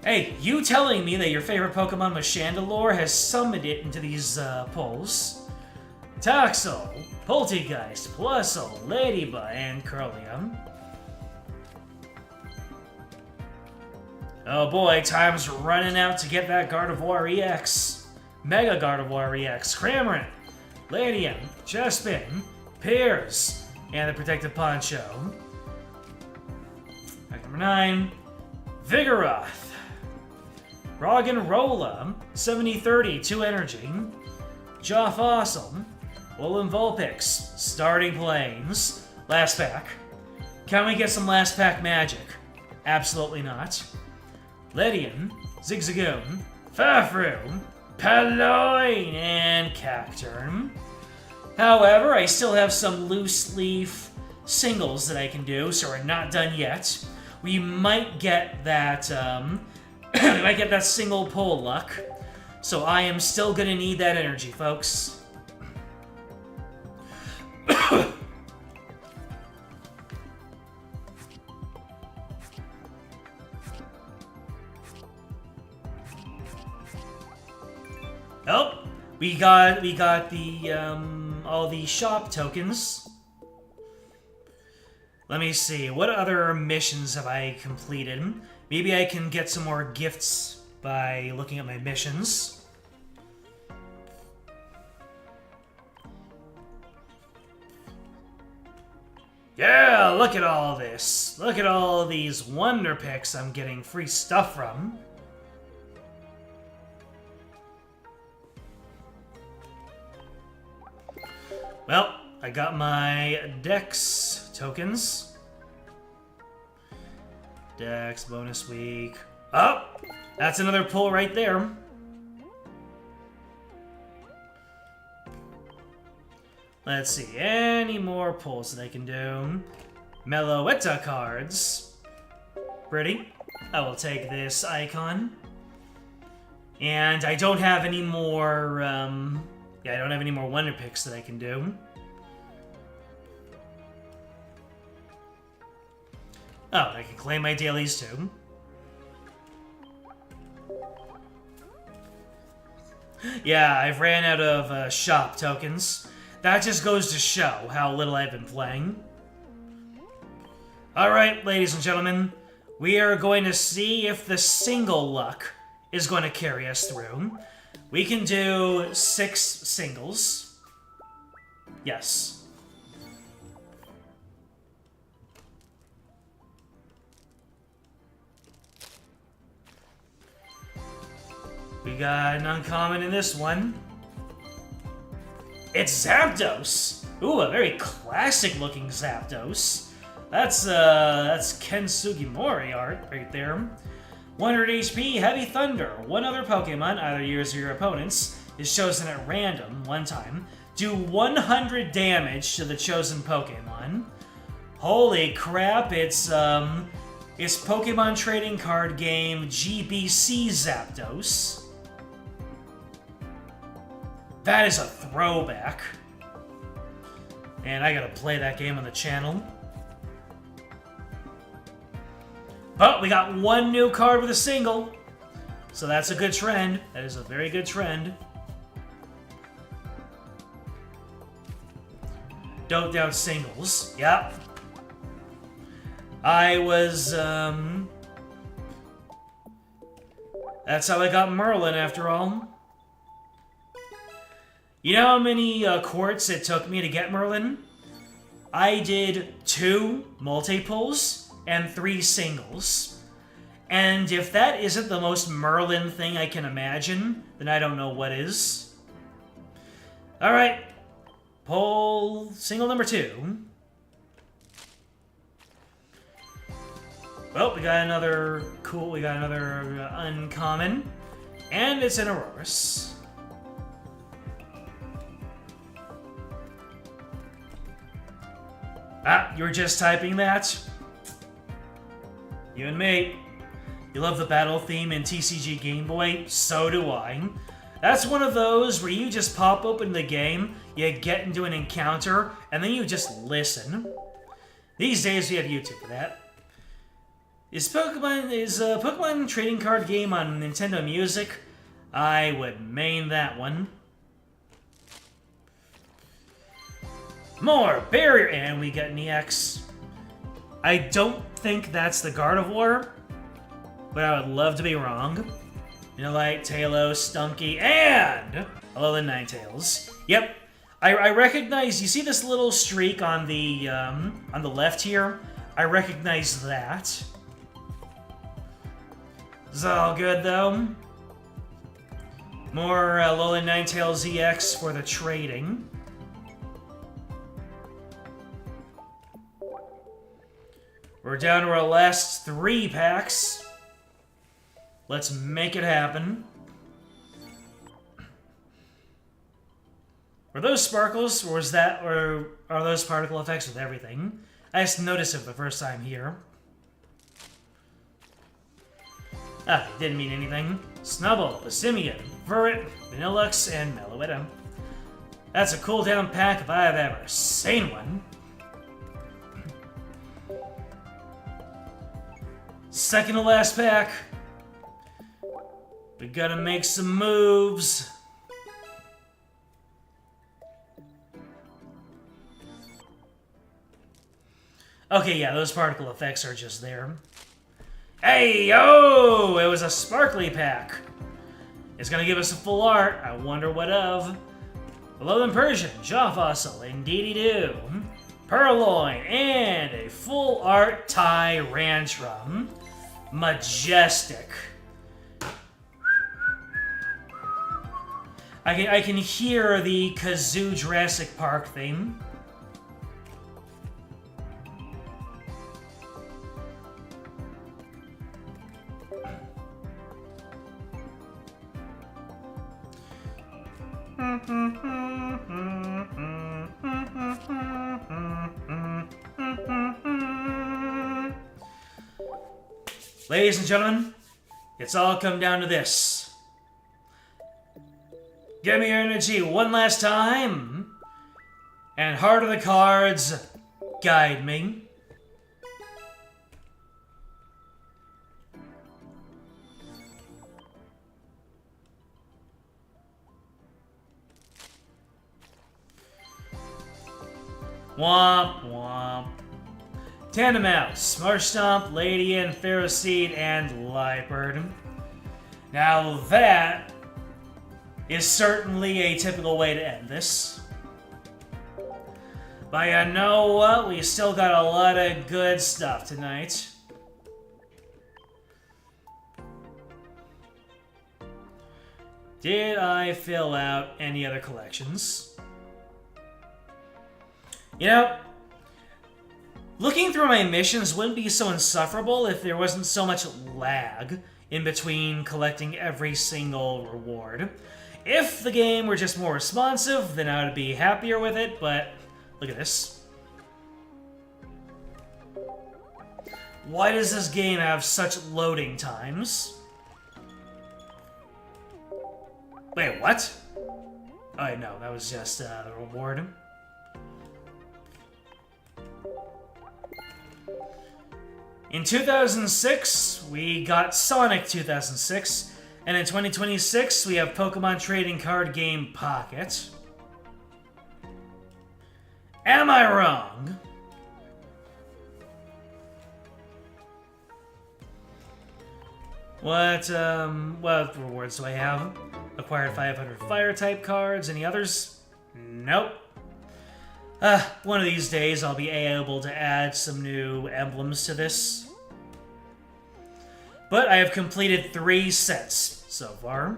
Hey, you telling me that your favorite Pokemon was Chandelure has summoned it into these polls. Toxel, Poltegeist, Plusle, Ladybug, and Curlium. Oh boy, time's running out to get that Gardevoir EX. Mega Gardevoir EX, Cramorant, Ladium, Chespin, Piers, and the Protective Poncho. Fact number 9, Vigoroth, Roggenrola, 70-30, 2 energy, Jafossil, Woolen Vulpix, starting planes, last pack. Can we get some last pack magic? Absolutely not. Ledian, Zigzagoon, Fafru, Paloin, and Cacturn. However, I still have some loose leaf singles that I can do, so we're not done yet. We might get that, we might get that single pull luck. So I am still gonna need that energy, folks. Oh, we got the all the shop tokens. Let me see, what other missions have I completed? Maybe I can get some more gifts by looking at my missions. Yeah, look at all this. Look at all these Wonder Picks I'm getting free stuff from. Well, I got my Dex tokens. Dex, bonus week. Oh! That's another pull right there. Let's see, any more pulls that I can do? Meloetta cards. Pretty. I will take this icon. And I don't have any more, yeah, I don't have any more Wonder Picks that I can do. Oh, I can claim my dailies too. Yeah, I've ran out of shop tokens. That just goes to show how little I've been playing. Alright, ladies and gentlemen, we are going to see if the single luck is going to carry us through. We can do 6 singles. Yes. We got an uncommon in this one. It's Zapdos! Ooh, a very classic-looking Zapdos. That's Ken Sugimori art right there. 100 HP, Heavy Thunder. One other Pokemon, either yours or your opponent's, is chosen at random one time. Do 100 damage to the chosen Pokemon. Holy crap, it's Pokemon trading card game GBC Zapdos. That is a throwback. And I gotta play that game on the channel. But we got one new card with a single. So that's a good trend. That is a very good trend. Don't doubt singles. Yep. I was, That's how I got Merlin, after all. You know how many quarts it took me to get Merlin? I did 2 multi-pulls and 3 singles. And if that isn't the most Merlin thing I can imagine, then I don't know what is. Alright. Pull single number 2. Well, we got another uncommon. And it's an Aurorus. Ah, you were just typing that? You and me. You love the battle theme in TCG Game Boy? So do I. That's one of those where you just pop open the game, you get into an encounter, and then you just listen. These days we have YouTube for that. Is a Pokemon trading card game on Nintendo Music? I would main that one. More barrier, and we get an EX. I don't think that's the Gardevoir, but I would love to be wrong. Inolite, Talos, Stunky, and Alolan Ninetales. Yep, I recognize. You see this little streak on the left here? I recognize that. It's all good though. More Alolan Ninetales EX for the trading. We're down to our last 3 packs. Let's make it happen. Were those sparkles, or are those particle effects with everything? I just noticed it the first time here. Ah, didn't mean anything. Snubbull, Passimian, Verret, Vanillux, and Meloetta. That's a cooldown pack if I've ever seen one. Second to last pack. We gotta make some moves. Okay, yeah, those particle effects are just there. Hey, yo! It was a sparkly pack. It's gonna give us a full art. I wonder what of. Alolan Persian, Jaw Fossil, Indeedee-Doo, Purloin, and a full art Tyrantrum. Majestic. I can hear the Kazoo Jurassic Park theme. Ladies and gentlemen, it's all come down to this. Give me your energy one last time, and heart of the cards, guide me. Womp womp. Tandemaus, Marshtomp, Ladian, Ferroseed, and Liepard. Now that is certainly a typical way to end this. But you know what? We still got a lot of good stuff tonight. Did I fill out any other collections? You know, looking through my missions wouldn't be so insufferable if there wasn't so much lag in between collecting every single reward. If the game were just more responsive, then I would be happier with it, but look at this. Why does this game have such loading times? Wait, what? Oh, no, that was just the reward. In 2006, we got Sonic 2006, And in 2026, we have Pokemon Trading Card Game Pocket. Am I wrong? What rewards do I have? Acquired 500 Fire-type cards. Any others? Nope. One of these days I'll be able to add some new emblems to this. But I have completed 3 sets so far.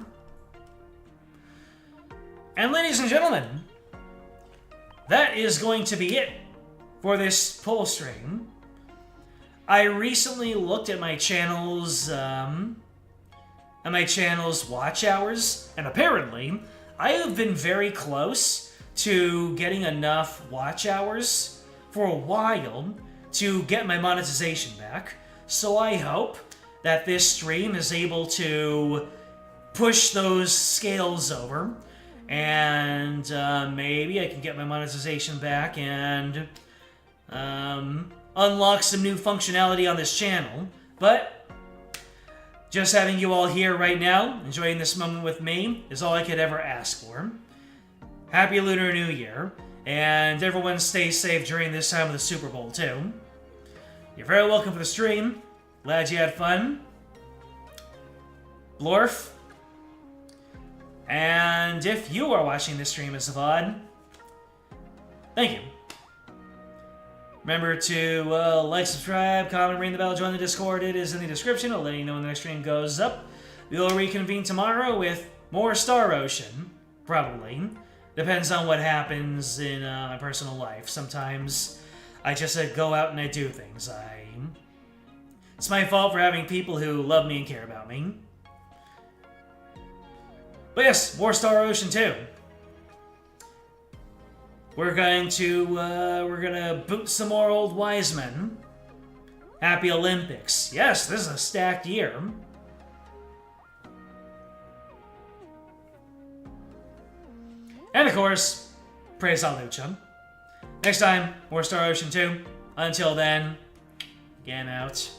And ladies and gentlemen, that is going to be it for this pull stream. I recently looked at my channel's watch hours, and apparently I have been very close to getting enough watch hours for a while to get my monetization back. So I hope that this stream is able to push those scales over, and maybe I can get my monetization back and unlock some new functionality on this channel. But just having you all here right now, enjoying this moment with me, is all I could ever ask for. Happy Lunar New Year, and everyone stay safe during this time of the Super Bowl too. You're very welcome for the stream. Glad you had fun. Blorf. And if you are watching this stream as a VOD, thank you. Remember to like, subscribe, comment, ring the bell, join the Discord. It is in the description. I'll let you know when the next stream goes up. We will reconvene tomorrow with more Star Ocean, probably. Depends on what happens in my personal life. Sometimes I just go out and I do things. It's my fault for having people who love me and care about me. But yes, more Star Ocean too. We're gonna boot some more old wise men. Happy Olympics. Yes, this is a stacked year. And of course, praise on Lucha. Next time, more Star Ocean 2. Until then, again out.